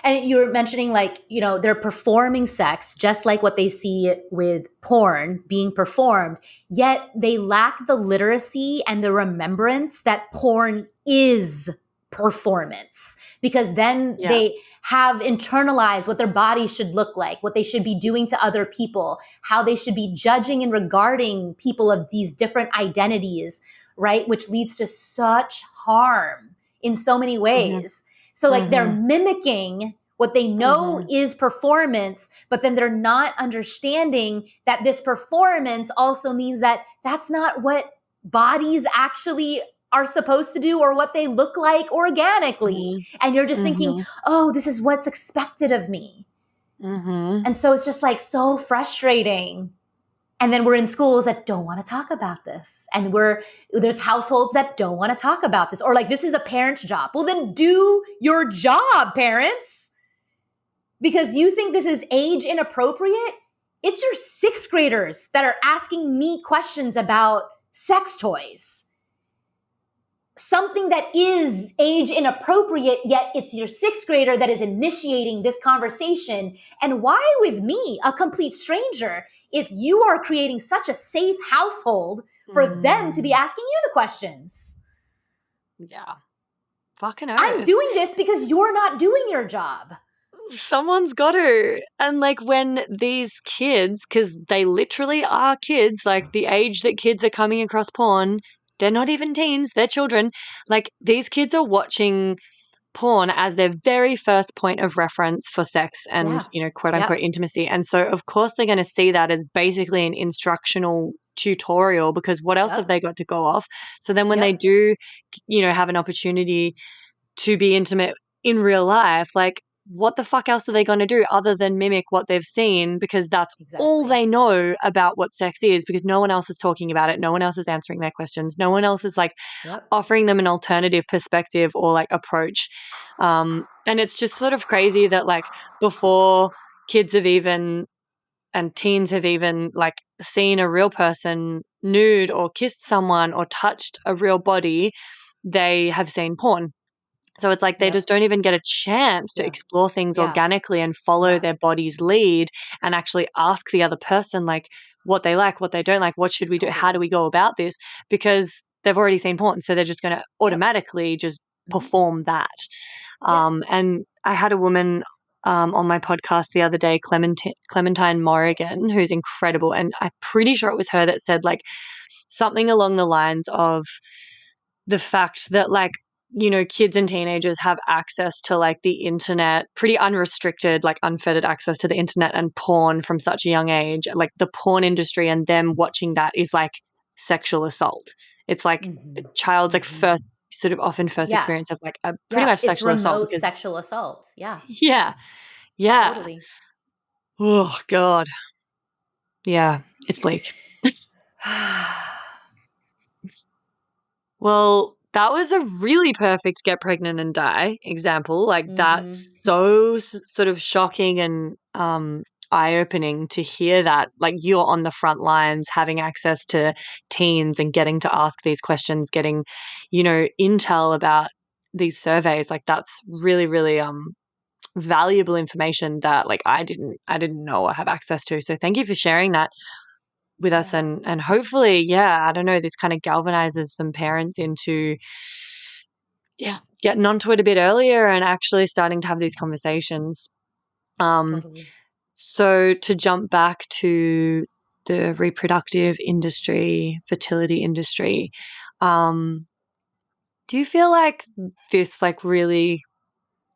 And you were mentioning like, you know, they're performing sex just like what they see with porn being performed, yet they lack the literacy and the remembrance that porn is performance, because then Yeah. they have internalized what their body should look like, what they should be doing to other people, how they should be judging and regarding people of these different identities, right? Which leads to such harm in so many ways. So like they're mimicking what they know is performance, but then they're not understanding that this performance also means that that's not what bodies actually are supposed to do or what they look like organically. And you're just thinking, oh, this is what's expected of me. And so it's just like so frustrating. And then we're in schools that don't want to talk about this. And there's households that don't want to talk about this. Or like, this is a parent's job. Well, then do your job, parents. Because you think this is age inappropriate. It's your sixth graders that are asking me questions about sex toys. Something that is age inappropriate, yet it's your sixth grader that is initiating this conversation. And why with me, a complete stranger, if you are creating such a safe household for them to be asking you the questions? Yeah. Fucking I'm doing this because you're not doing your job. Someone's got to. And like when these kids, because they literally are kids, like the age that kids are coming across porn, they're not even teens, they're children. Like these kids are watching porn as their very first point of reference for sex and, you know, quote unquote intimacy. And so, of course, they're going to see that as basically an instructional tutorial, because what else have they got to go off? So then when they do, you know, have an opportunity to be intimate in real life, like, what the fuck else are they going to do other than mimic what they've seen? Because that's all they know about what sex is, because no one else is talking about it. No one else is answering their questions. No one else is like offering them an alternative perspective or like approach. And it's just sort of crazy that like before kids have even and teens have even like seen a real person nude or kissed someone or touched a real body, they have seen porn. So it's like they just don't even get a chance to explore things organically and follow their body's lead and actually ask the other person like what they like, what they don't like, what should we do, how do we go about this, because they've already seen porn. So they're just going to automatically just perform that. And I had a woman on my podcast the other day, Clementine Morrigan, who's incredible. And I'm pretty sure it was her that said like something along the lines of the fact that like, you know, kids and teenagers have access to like the internet, pretty unrestricted, like unfettered access to the internet and porn from such a young age. Like the porn industry and them watching that is like sexual assault. It's like a child's like first sort of often first experience of like a pretty much sexual assault. It's remote sexual assault. Yeah. Yeah. Yeah. Totally. Oh God. Yeah. It's bleak. Well, that was a really perfect get pregnant and die example. Like that's so sort of shocking and eye-opening to hear that. Like you're on the front lines having access to teens and getting to ask these questions, getting, you know, intel about these surveys. Like that's really, really valuable information that like I didn't know or have access to. So thank you for sharing that with us, and hopefully, I don't know, this kind of galvanizes some parents into getting onto it a bit earlier and actually starting to have these conversations. Totally. So to jump back to the reproductive industry, fertility industry, do you feel like this like really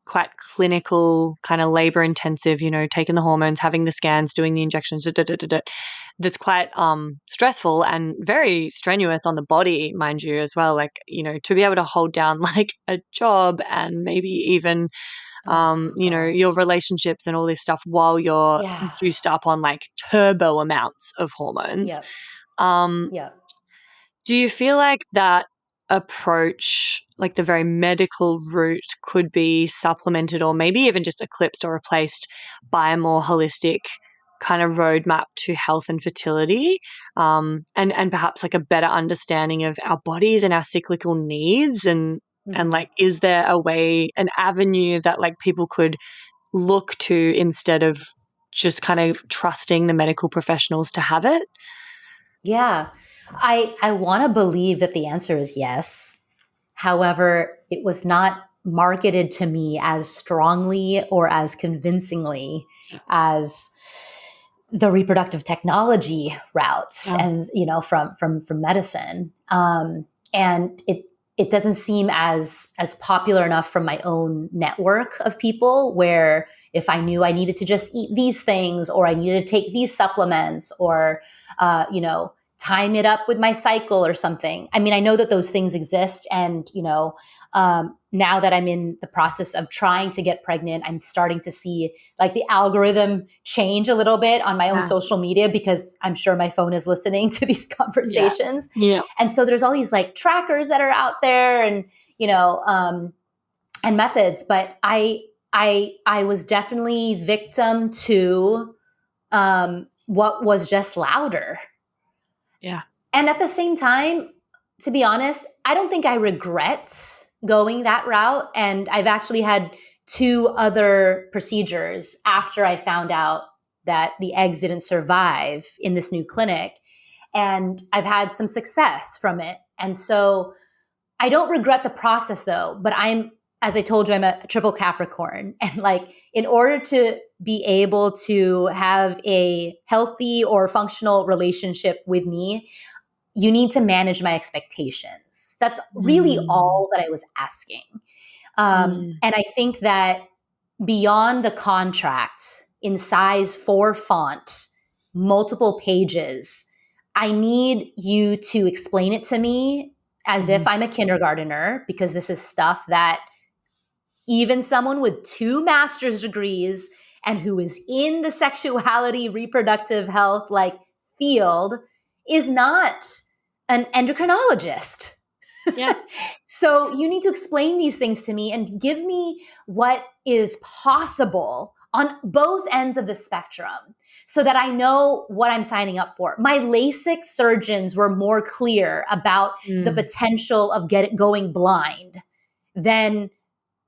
quite clinical, kind of labor intensive, you know, taking the hormones, having the scans, doing the injections, that's quite stressful and very strenuous on the body, mind you, as well. Like, you know, to be able to hold down like a job and maybe even, you know, your relationships and all this stuff while you're juiced up on like turbo amounts of hormones. Do you feel like that approach, like the very medical route, could be supplemented or maybe even just eclipsed or replaced by a more holistic kind of roadmap to health and fertility, and perhaps like a better understanding of our bodies and our cyclical needs? And And like, is there a way, an avenue that like people could look to instead of just kind of trusting the medical professionals to have it? Yeah. I want to believe that the answer is yes. However, it was not marketed to me as strongly or as convincingly as the reproductive technology routes and from medicine. And it doesn't seem as popular enough from my own network of people, where if I knew I needed to just eat these things, or I needed to take these supplements, or time it up with my cycle or something. I mean, I know that those things exist, and now that I'm in the process of trying to get pregnant, I'm starting to see like the algorithm change a little bit on my own social media, because I'm sure my phone is listening to these conversations. Yeah. And so there's all these like trackers that are out there, and and methods. But I was definitely victim to what was just louder. Yeah. And at the same time, to be honest, I don't think I regret going that route. And I've actually had 2 other procedures after I found out that the eggs didn't survive in this new clinic. And I've had some success from it. And so I don't regret the process though, but as I told you, I'm a triple Capricorn. And like, in order to be able to have a healthy or functional relationship with me, you need to manage my expectations. That's really all that I was asking. And I think that beyond the contract, in size 4 font, multiple pages, I need you to explain it to me as if I'm a kindergartner, because this is stuff that even someone with 2 master's degrees and who is in the sexuality, reproductive health like field is not an endocrinologist. Yeah. So you need to explain these things to me and give me what is possible on both ends of the spectrum, so that I know what I'm signing up for. My LASIK surgeons were more clear about the potential of going blind than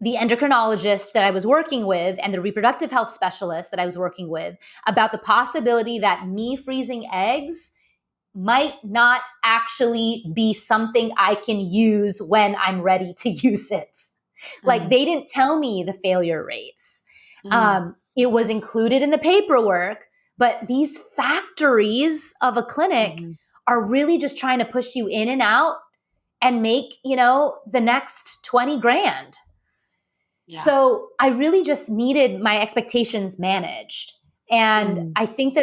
the endocrinologist that I was working with and the reproductive health specialist that I was working with, about the possibility that me freezing eggs might not actually be something I can use when I'm ready to use it. Like, they didn't tell me the failure rates. It was included in the paperwork, but these factories of a clinic are really just trying to push you in and out and make, the next 20 grand. Yeah. So I really just needed my expectations managed. And I think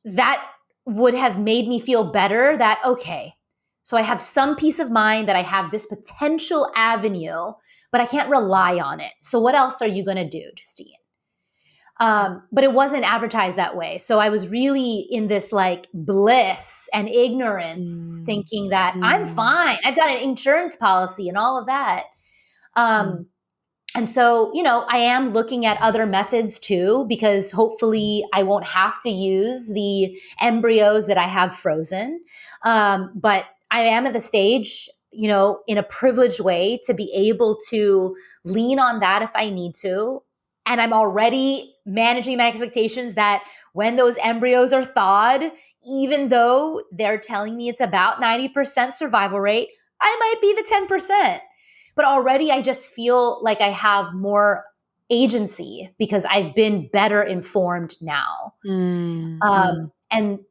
that would have made me feel better, that, okay, so I have some peace of mind that I have this potential avenue, but I can't rely on it. So what else are you going to do, Justine? But it wasn't advertised that way. So I was really in this like bliss and ignorance, thinking that I'm fine. I've got an insurance policy and all of that. And so, I am looking at other methods too, because hopefully I won't have to use the embryos that I have frozen. But I am at the stage, in a privileged way, to be able to lean on that if I need to. And I'm already managing my expectations that when those embryos are thawed, even though they're telling me it's about 90% survival rate, I might be the 10%. But already I just feel like I have more agency because I've been better informed now. And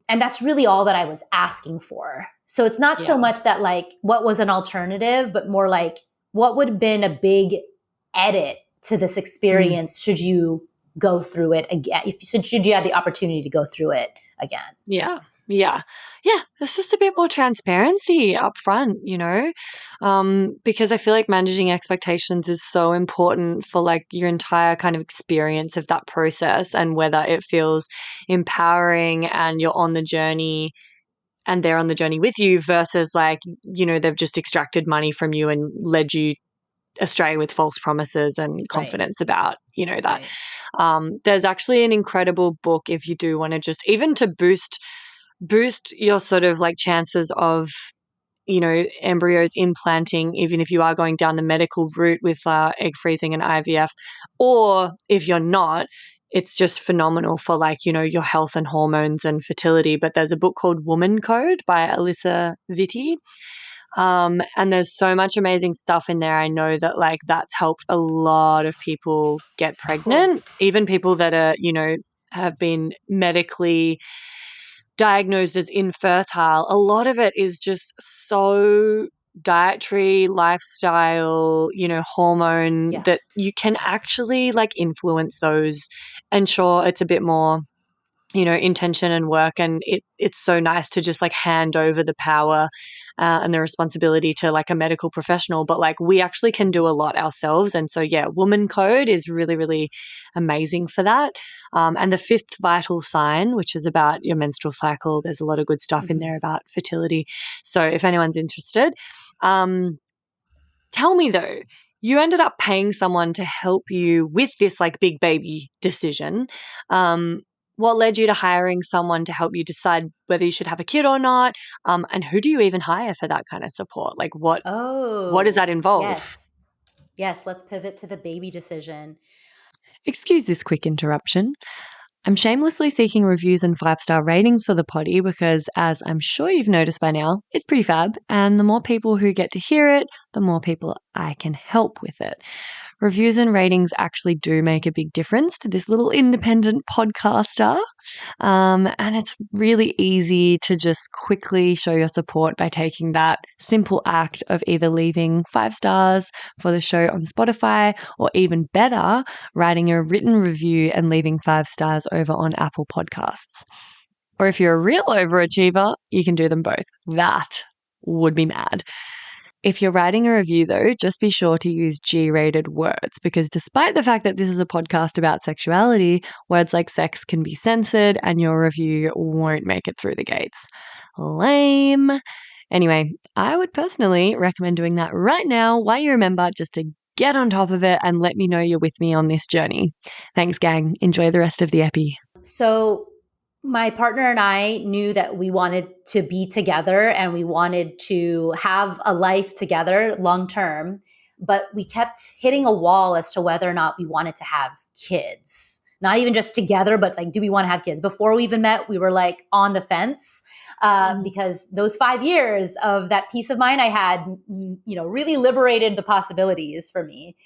that's really all that I was asking for. So it's not so much that like what was an alternative, but more like what would have been a big edit to this experience should you go through it again, should you have the opportunity to go through it again. Yeah. There's just a bit more transparency up front, because I feel like managing expectations is so important for like your entire kind of experience of that process, and whether it feels empowering and you're on the journey and they're on the journey with you, versus like, they've just extracted money from you and led you astray with false promises and confidence about, that. There's actually an incredible book, if you do want to just even to boost your sort of like chances of embryos implanting, even if you are going down the medical route with egg freezing and IVF, or if you're not, it's just phenomenal for your health and hormones and fertility. But there's a book called Woman Code by Alyssa Vitti. And there's so much amazing stuff in there. I know that that's helped a lot of people get pregnant, even people that are, have been medically diagnosed as infertile. A lot of it is just so dietary, lifestyle, hormone that you can actually influence those. And sure, it's a bit more intention and work, and it's so nice to just hand over the power and the responsibility to a medical professional, but we actually can do a lot ourselves. And so Woman Code is really, really amazing for that. And the fifth vital sign, which is about your menstrual cycle, there's a lot of good stuff in there about fertility. So if anyone's interested, tell me though, you ended up paying someone to help you with this big baby decision. What led you to hiring someone to help you decide whether you should have a kid or not? And who do you even hire for that kind of support? What does that involve? Yes. Let's pivot to the baby decision. Excuse this quick interruption. I'm shamelessly seeking reviews and 5-star ratings for the potty because, as I'm sure you've noticed by now, it's pretty fab. And the more people who get to hear it, the more people I can help with it. Reviews and ratings actually do make a big difference to this little independent podcaster. And it's really easy to just quickly show your support by taking that simple act of either leaving 5 stars for the show on Spotify, or even better, writing a written review and leaving 5 stars over on Apple Podcasts. Or if you're a real overachiever, you can do them both. That would be mad. If you're writing a review, though, just be sure to use G-rated words, because despite the fact that this is a podcast about sexuality, words like sex can be censored and your review won't make it through the gates. Lame. Anyway, I would personally recommend doing that right now while you remember, just to get on top of it and let me know you're with me on this journey. Thanks, gang. Enjoy the rest of the epi. So my partner and I knew that we wanted to be together and we wanted to have a life together long term, but we kept hitting a wall as to whether or not we wanted to have kids. Not even just together, but do we want to have kids? Before we even met, we were on the fence because those 5 years of that peace of mind I had, really liberated the possibilities for me.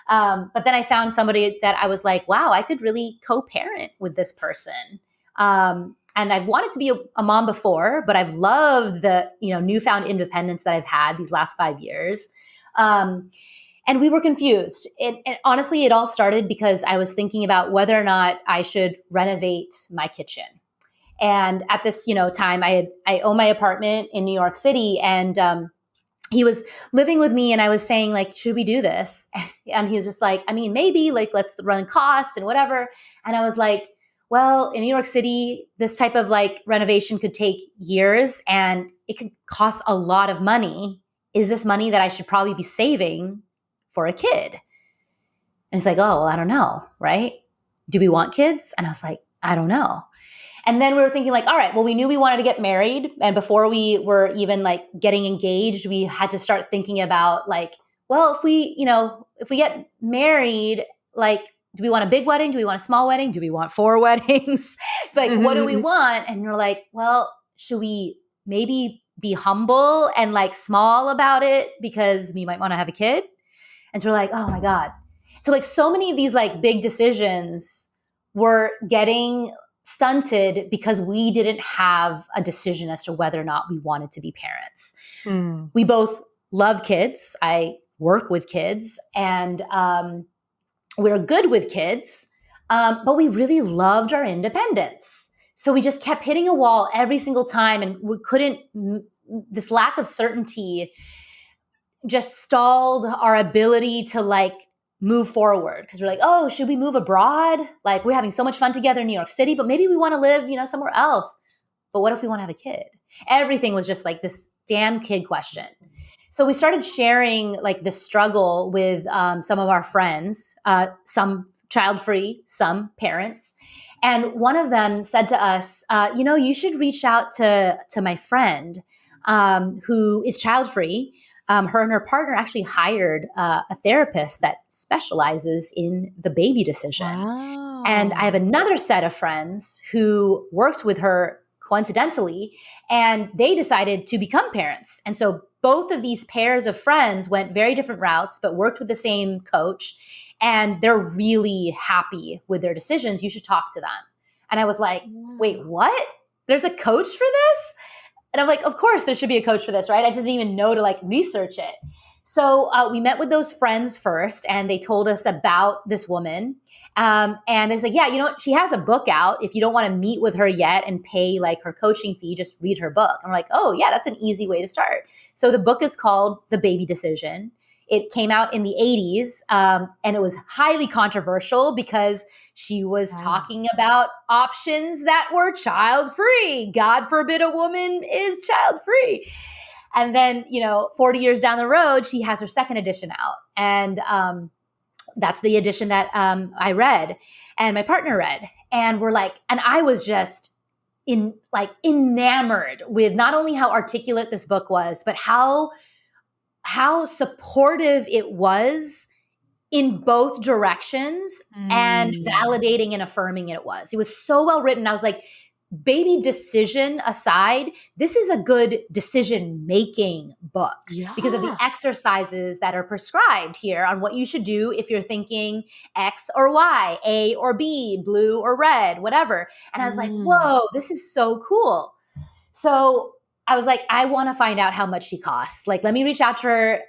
But then I found somebody that I was wow, I could really co-parent with this person. And I've wanted to be a mom before, but I've loved the, newfound independence that I've had these last 5 years. And we were confused. And honestly, it all started because I was thinking about whether or not I should renovate my kitchen. And at this, time, I own my apartment in New York City, and he was living with me, and I was saying should we do this? And he was just maybe let's run costs and whatever. And I was well, in New York City, this type of renovation could take years and it could cost a lot of money. Is this money that I should probably be saving for a kid? And he's oh, well, I don't know, right? Do we want kids? And I was I don't know. And then we were thinking all right, well, we knew we wanted to get married. And before we were even getting engaged, we had to start thinking about well, if we get married, do we want a big wedding? Do we want a small wedding? Do we want 4 weddings? What do we want? And we're well, should we maybe be humble and small about it because we might want to have a kid? And so we're oh my God. So so many of these big decisions were getting stunted because we didn't have a decision as to whether or not we wanted to be parents. We both love kids. I work with kids, and we're good with kids, but we really loved our independence. So we just kept hitting a wall every single time, and we couldn't, this lack of certainty just stalled our ability to move forward. Because we're oh, should we move abroad? We're having so much fun together in New York City, but maybe we want to live, somewhere else. But what if we want to have a kid? Everything was just this damn kid question. So we started sharing this struggle with some of our friends, some child-free, some parents. And one of them said to us, you should reach out to my friend. who is child-free. Her and her partner actually hired a therapist that specializes in the baby decision. Wow. And I have another set of friends who worked with her coincidentally, and they decided to become parents. And so both of these pairs of friends went very different routes, but worked with the same coach. And they're really happy with their decisions. You should talk to them. And I was like, wait, what? There's a coach for this? And I'm like, of course there should be a coach for this, right? I just didn't even know to like research it. So we met with those friends first, and they told us about this woman. And they're like, yeah, you know, she has a book out. If you don't want to meet with her yet and pay like her coaching fee, just read her book. And we're like, oh yeah, that's an easy way to start. So the book is called The Baby Decision. It came out in the 80s, and it was highly controversial because she was talking about options that were child-free. God forbid a woman is child-free. And then, 40 years down the road, she has her second edition out. And that's the edition that I read and my partner read. And we're like, and I was just enamored with not only how articulate this book was, but how supportive it was in both directions and validating and affirming it was. It was so well written. I was like, baby decision aside, this is a good decision-making book because of the exercises that are prescribed here on what you should do if you're thinking X or Y, A or B, blue or red, whatever. And I was like, whoa, this is so cool. So I was like, I want to find out how much she costs. Like, let me reach out to her.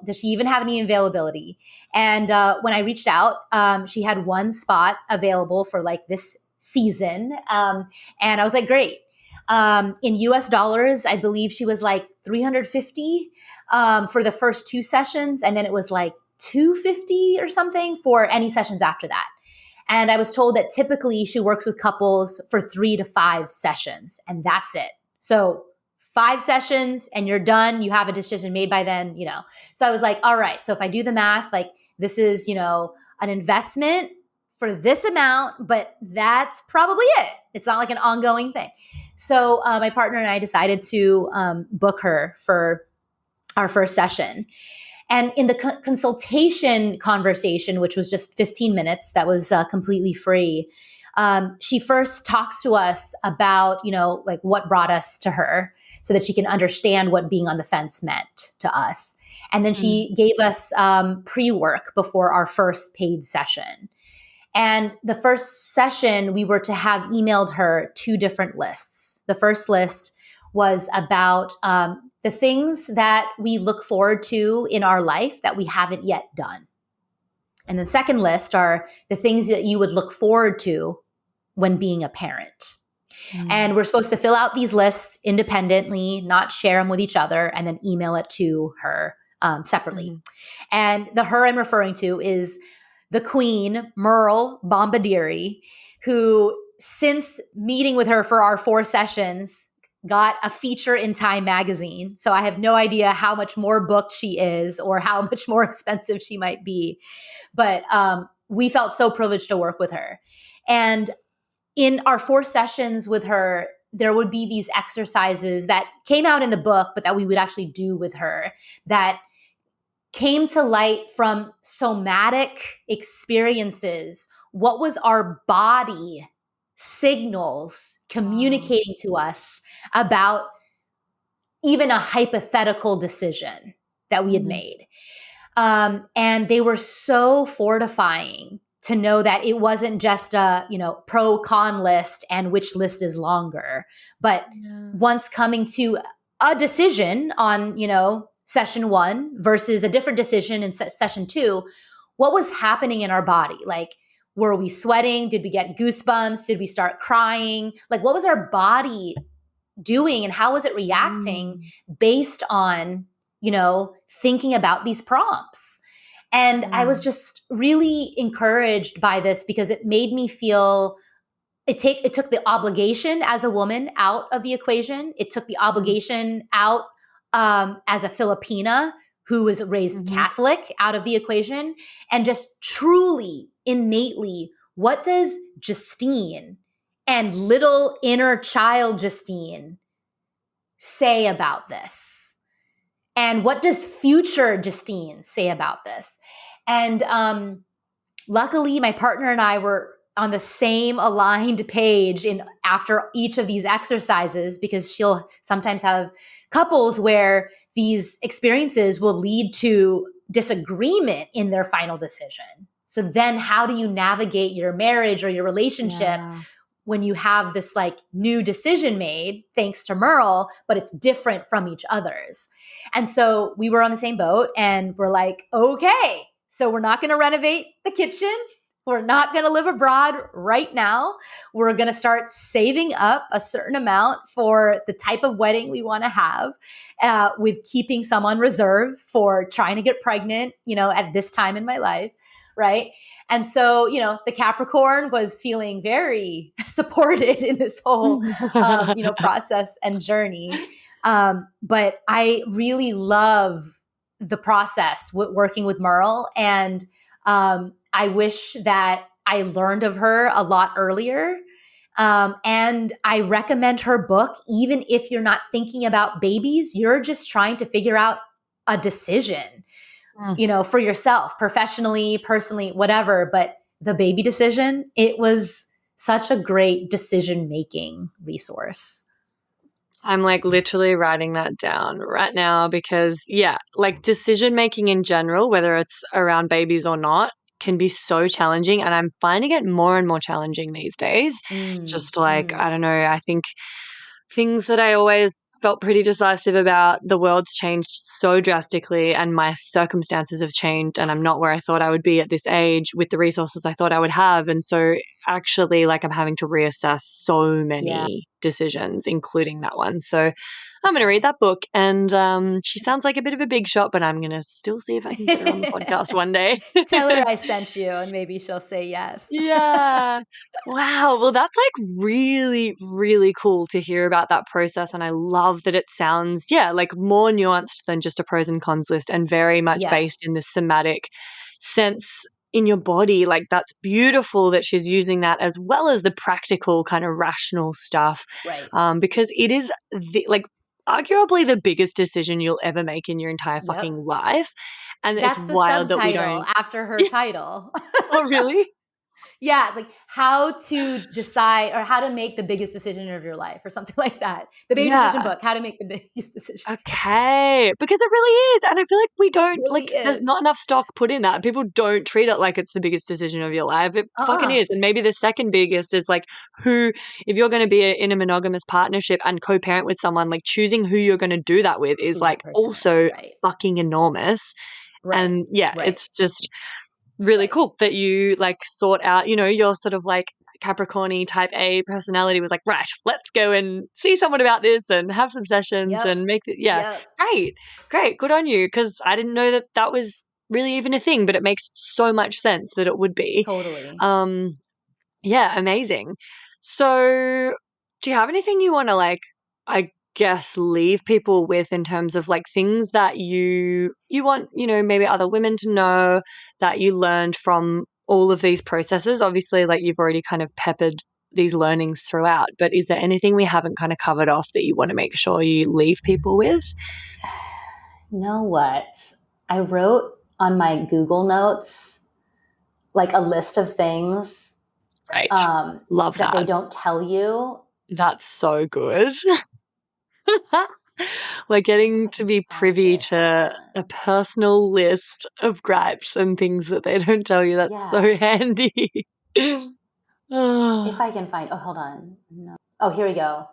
Does she even have any availability? And when I reached out, she had one spot available for like this season. And I was like, great. In US dollars, I believe she was like $350 for the first 2 sessions. And then it was like $250 or something for any sessions after that. And I was told that typically she works with couples for 3 to 5 sessions, and that's it. So 5 sessions and you're done. You have a decision made by then, So I was like, all right. So if I do the math, like this is, an investment for this amount, but that's probably it. It's not like an ongoing thing. So my partner and I decided to book her for our first session. And in the consultation conversation, which was just 15 minutes, that was completely free. She first talks to us about, like what brought us to her, so that she can understand what being on the fence meant to us. And then she gave us pre-work before our first paid session. And the first session, we were to have emailed her 2 different lists. The first list was about the things that we look forward to in our life that we haven't yet done. And the second list are the things that you would look forward to when being a parent. And we're supposed to fill out these lists independently, not share them with each other, and then email it to her separately. And the her I'm referring to is the queen, Merle Bombadiri, who since meeting with her for our 4 sessions, got a feature in Time magazine. So I have no idea how much more booked she is or how much more expensive she might be. But we felt so privileged to work with her. And in our 4 sessions with her, there would be these exercises that came out in the book, but that we would actually do with her that came to light from somatic experiences. What was our body signals communicating to us about even a hypothetical decision that we had made? And they were so fortifying to know that it wasn't just a, pro-con list and which list is longer, but once coming to a decision on, session 1 versus a different decision in session 2, what was happening in our body? Like, were we sweating? Did we get goosebumps? Did we start crying? Like, what was our body doing and how was it reacting based on, thinking about these prompts? And I was just really encouraged by this because it made me feel it took the obligation as a woman out of the equation. It took the obligation out as a Filipina who was raised Catholic out of the equation, and just truly, innately, what does Justine and little inner child Justine say about this? And what does future Justine say about this? And luckily, my partner and I were on the same aligned page after each of these exercises, because she'll sometimes have couples where these experiences will lead to disagreement in their final decision. So then how do you navigate your marriage or your relationship when you have this like new decision made thanks to Merle, but it's different from each other's? And so we were on the same boat and we're like, okay, so we're not going to renovate the kitchen. We're not going to live abroad right now. We're going to start saving up a certain amount for the type of wedding we want to have, with keeping some on reserve for trying to get pregnant, at this time in my life. Right. And so, the Capricorn was feeling very supported in this whole, process and journey. But I really love the process working with Merle. And I wish that I learned of her a lot earlier. And I recommend her book, even if you're not thinking about babies, you're just trying to figure out a decision, for yourself, professionally, personally, whatever. But the baby decision, it was such a great decision-making resource. I'm like literally writing that down right now because, like decision making in general, whether it's around babies or not, can be so challenging. And I'm finding it more and more challenging these days. Just like, I don't know, I think things that I always felt pretty decisive about, the world's changed so drastically and my circumstances have changed and I'm not where I thought I would be at this age with the resources I thought I would have. And so actually like I'm having to reassess so many decisions, including that one. So I'm going to read that book and she sounds like a bit of a big shot, but I'm going to still see if I can get her on the podcast one day. Tell her I sent you and maybe she'll say yes. Yeah. Wow. Well, that's like really, really cool to hear about that process. And I love that it sounds, like more nuanced than just a pros and cons list and very much based in the somatic sense in your body. Like that's beautiful that she's using that as well as the practical kind of rational stuff. Right. Because it is arguably the biggest decision you'll ever make in your entire fucking life. And that's it's the wild that we subtitle don't. after her title. Oh, really? Yeah, it's like how to decide or how to make the biggest decision of your life or something like that. The baby decision book, how to make the biggest decision. Okay, because it really is. And I feel like we don't, Really there's is. not enough stock put in that. People don't treat it like it's the biggest decision of your life. It fucking is. And maybe the second biggest is like if you're going to be in a monogamous partnership and co-parent with someone, like choosing who you're going to do that with is like also fucking enormous. Right. And it's just really cool that you like sort out, your sort of like Capricorn-y type A personality was like, right, let's go and see someone about this and have some sessions and make it. Great. Good on you. Cause I didn't know that was really even a thing, but it makes so much sense that it would be. Totally. Amazing. So do you have anything you want to like, I guess, leave people with in terms of like things that you want, maybe other women to know that you learned from all of these processes? Obviously, like you've already kind of peppered these learnings throughout, but is there anything we haven't kind of covered off that you want to make sure you leave people with? You know what? I wrote on my Google Notes like a list of things Love that they don't tell you. That's so good. We're getting to be privy to a personal list of gripes and things that they don't tell you. That's so handy. If I can find, hold on. No. Oh, here we go.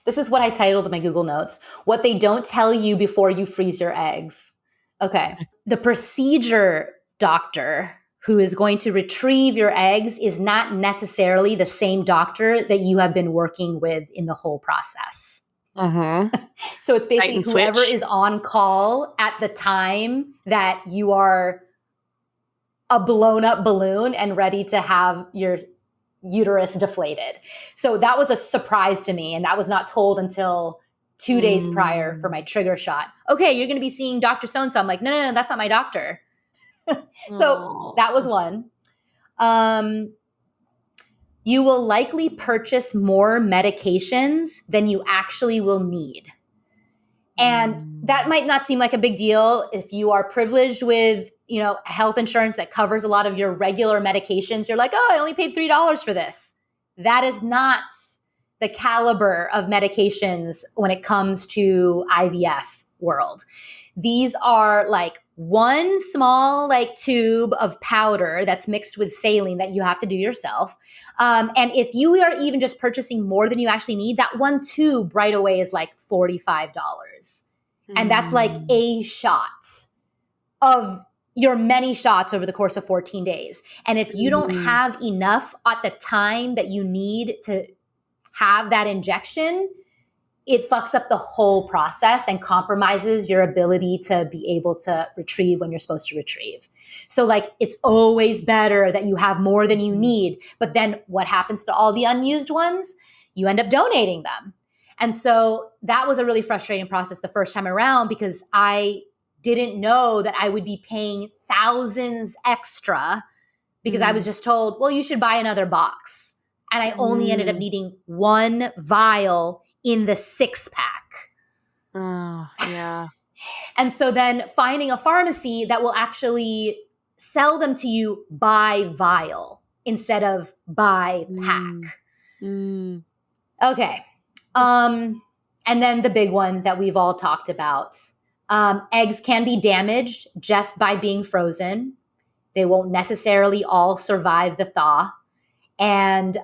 This is what I titled my Google Notes. What they don't tell you before you freeze your eggs. Okay. The procedure doctor who is going to retrieve your eggs is not necessarily the same doctor that you have been working with in the whole process. So it's basically whoever is on call at the time that you are a blown up balloon and ready to have your uterus deflated. So that was a surprise to me. And that was not told until 2 days prior for my trigger shot. Okay, you're going to be seeing Dr. So-and-so. I'm like, no, that's not my doctor. So that was one. You will likely purchase more medications than you actually will need. And that might not seem like a big deal if you are privileged with, health insurance that covers a lot of your regular medications. You're like, oh, I only paid $3 for this. That is not the caliber of medications when it comes to IVF world. These are like one small tube of powder that's mixed with saline that you have to do yourself. And if you are even just purchasing more than you actually need, that one tube right away is like $45. And that's like a shot of your many shots over the course of 14 days. And if you don't have enough at the time that you need to have that injection, it fucks up the whole process and compromises your ability to be able to retrieve when you're supposed to retrieve. So it's always better that you have more than you need. But then what happens to all the unused ones? You end up donating them. And so that was a really frustrating process the first time around, because I didn't know that I would be paying thousands extra because I was just told, well, you should buy another box. And I only ended up needing one vial in the 6-pack. Oh, yeah. And so then finding a pharmacy that will actually sell them to you by vial instead of by pack. Okay. And then the big one that we've all talked about. Eggs can be damaged just by being frozen. They won't necessarily all survive the thaw. And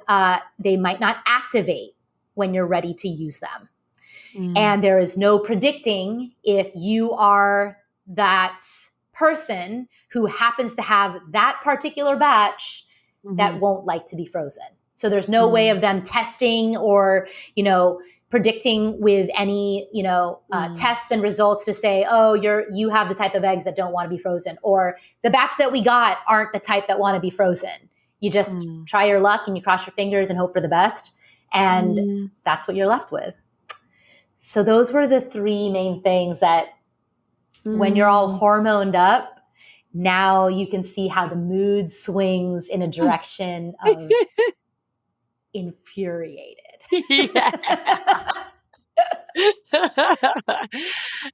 they might not activate when you're ready to use them. And there is no predicting if you are that person who happens to have that particular batch that won't like to be frozen. So there's no way of them testing or, predicting with any, tests and results to say, oh, you have the type of eggs that don't want to be frozen, or the batch that we got aren't the type that want to be frozen. You just try your luck and you cross your fingers and hope for the best. And that's what you're left with. So those were the 3 main things that when you're all hormoned up, now you can see how the mood swings in a direction of infuriated.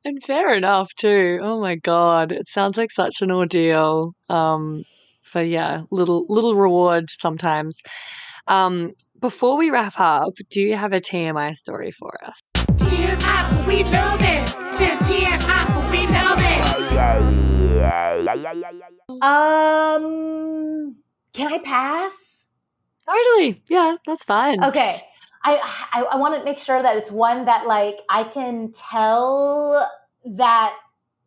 And fair enough too. Oh my God. It sounds like such an ordeal. For little reward sometimes. Before we wrap up, do you have a TMI story for us? TMI, we love it. TMI, we love it. Can I pass? Totally. Yeah, that's fine. Okay. I want to make sure that it's one that I can tell that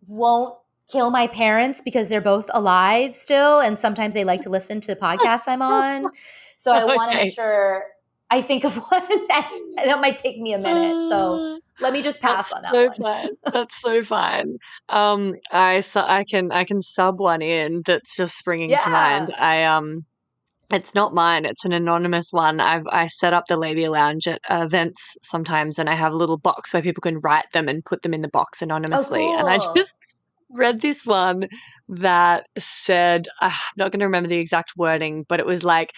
won't kill my parents because they're both alive still. And sometimes they like to listen to the podcasts I'm on. So I want to make sure I think of one that might take me a minute. So let me just pass on that one. Fine. That's so fine. I can sub one in that's just springing to mind. It's not mine. It's an anonymous one. I set up the Labial Lounge at events sometimes, and I have a little box where people can write them and put them in the box anonymously. Oh, cool. And I just read this one that said, I'm not going to remember the exact wording, but it was like,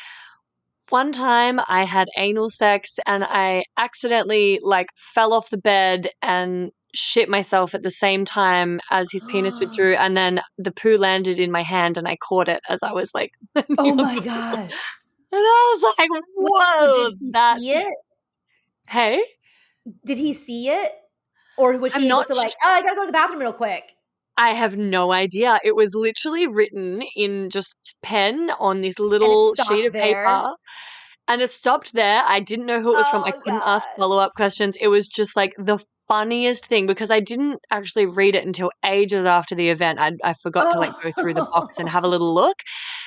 one time I had anal sex and I accidentally fell off the bed and shit myself at the same time as his penis withdrew, and then the poo landed in my hand and I caught it as I was oh my gosh. And I was like, whoa. Did he see it? Hey? Did he see it? Or was she able to I gotta go to the bathroom real quick? I have no idea. It was literally written in just pen on this little sheet of paper. And it stopped there. I didn't know who it was from. I couldn't ask follow-up questions. It was just the funniest thing because I didn't actually read it until ages after the event. I forgot to go through the box and have a little look.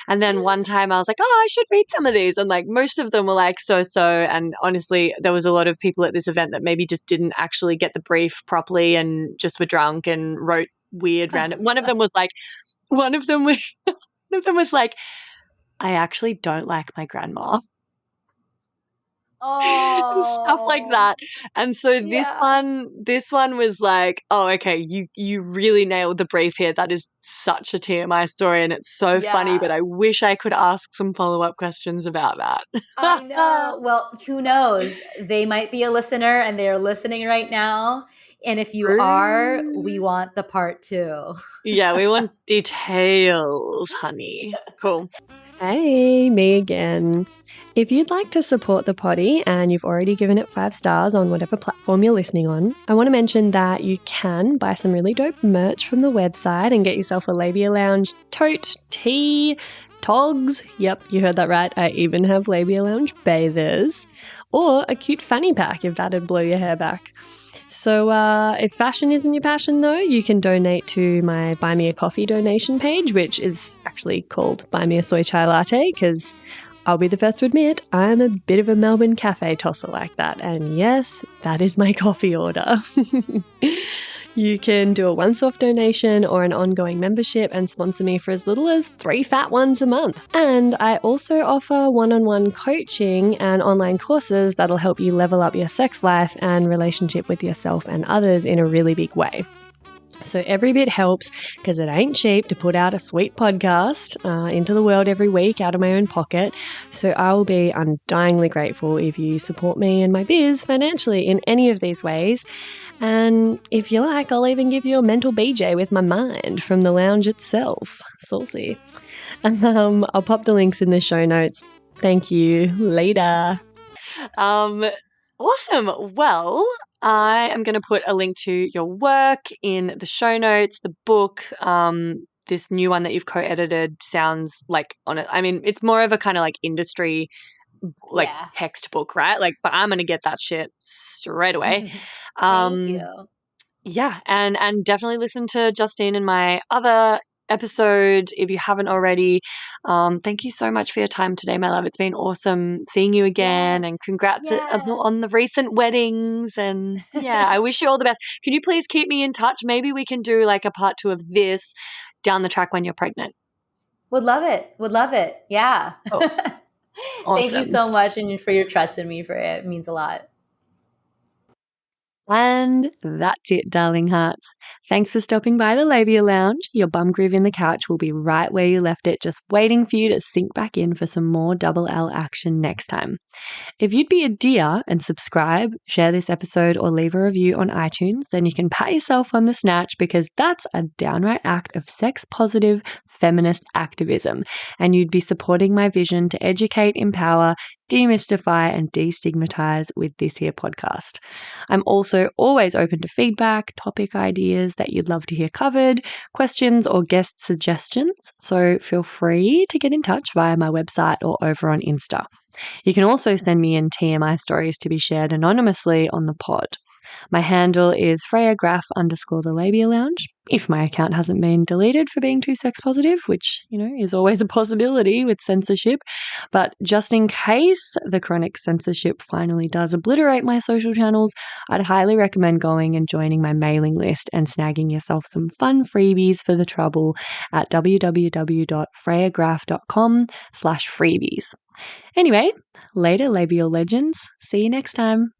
And then one time I was like, oh, I should read some of these. And most of them were so-so. And honestly, there was a lot of people at this event that maybe just didn't actually get the brief properly and just were drunk and wrote weird random. One of them was I actually don't like my grandma. And stuff like that. And so this one was oh, okay, you really nailed the brief here. That is such a TMI story and it's so funny, but I wish I could ask some follow-up questions about that. I know. Well, who knows? They might be a listener and they're listening right now. And if you are, we want the part 2. Yeah, we want details, honey. Cool. Hey, me again. If you'd like to support the potty and you've already given it 5 stars on whatever platform you're listening on, I want to mention that you can buy some really dope merch from the website and get yourself a Labial Lounge tote, tee, togs. Yep, you heard that right. I even have Labial Lounge bathers. Or a cute fanny pack if that'd blow your hair back. So if fashion isn't your passion though, you can donate to my Buy Me a Coffee donation page, which is actually called Buy Me a Soy Chai Latte, because I'll be the first to admit I'm a bit of a Melbourne cafe tosser like that. And yes, that is my coffee order. You can do a once-off donation or an ongoing membership and sponsor me for as little as 3 fat ones a month. And I also offer one-on-one coaching and online courses that'll help you level up your sex life and relationship with yourself and others in a really big way. So every bit helps, because it ain't cheap to put out a sweet podcast into the world every week out of my own pocket. So I will be undyingly grateful if you support me and my biz financially in any of these ways. And if you like, I'll even give you a mental BJ with my mind from the lounge itself. Saucy. And I'll pop the links in the show notes. Thank you. Later. Awesome. Well, I am going to put a link to your work in the show notes, the book. This new one that you've co-edited sounds like I mean, it's more of a kind of like industry like textbook, right? Like, but I'm going to get that shit straight away. Thank you. Yeah, and definitely listen to Justine and my other episode if you haven't already. Thank you so much for your time today, my love. It's been awesome seeing you again, and congrats on the recent weddings. And yeah, I wish you all the best. Can you please keep me in touch? Maybe we can do like a part 2 of this down the track when you're pregnant. Would love it. Would love it. Yeah. Oh, Thank you awesome. so much, and for your trust in me for it. It means a lot. And that's it, darling hearts. Thanks for stopping by the Labia Lounge. Your bum groove in the couch will be right where you left it, just waiting for you to sink back in for some more double L action next time. If you'd be a dear and subscribe, share this episode, or leave a review on iTunes, then you can pat yourself on the snatch, because that's a downright act of sex-positive feminist activism, and you'd be supporting my vision to educate, empower, demystify, and destigmatize with this here podcast. I'm also always open to feedback, topic ideas that you'd love to hear covered, questions or guest suggestions, so feel free to get in touch via my website or over on Insta. You can also send me in TMI stories to be shared anonymously on the pod. My handle is FreyaGraf_the Labia Lounge, if my account hasn't been deleted for being too sex positive, which, is always a possibility with censorship. But just in case the chronic censorship finally does obliterate my social channels, I'd highly recommend going and joining my mailing list and snagging yourself some fun freebies for the trouble at www.freyagraf.com/freebies. Anyway, later, Labial Legends. See you next time.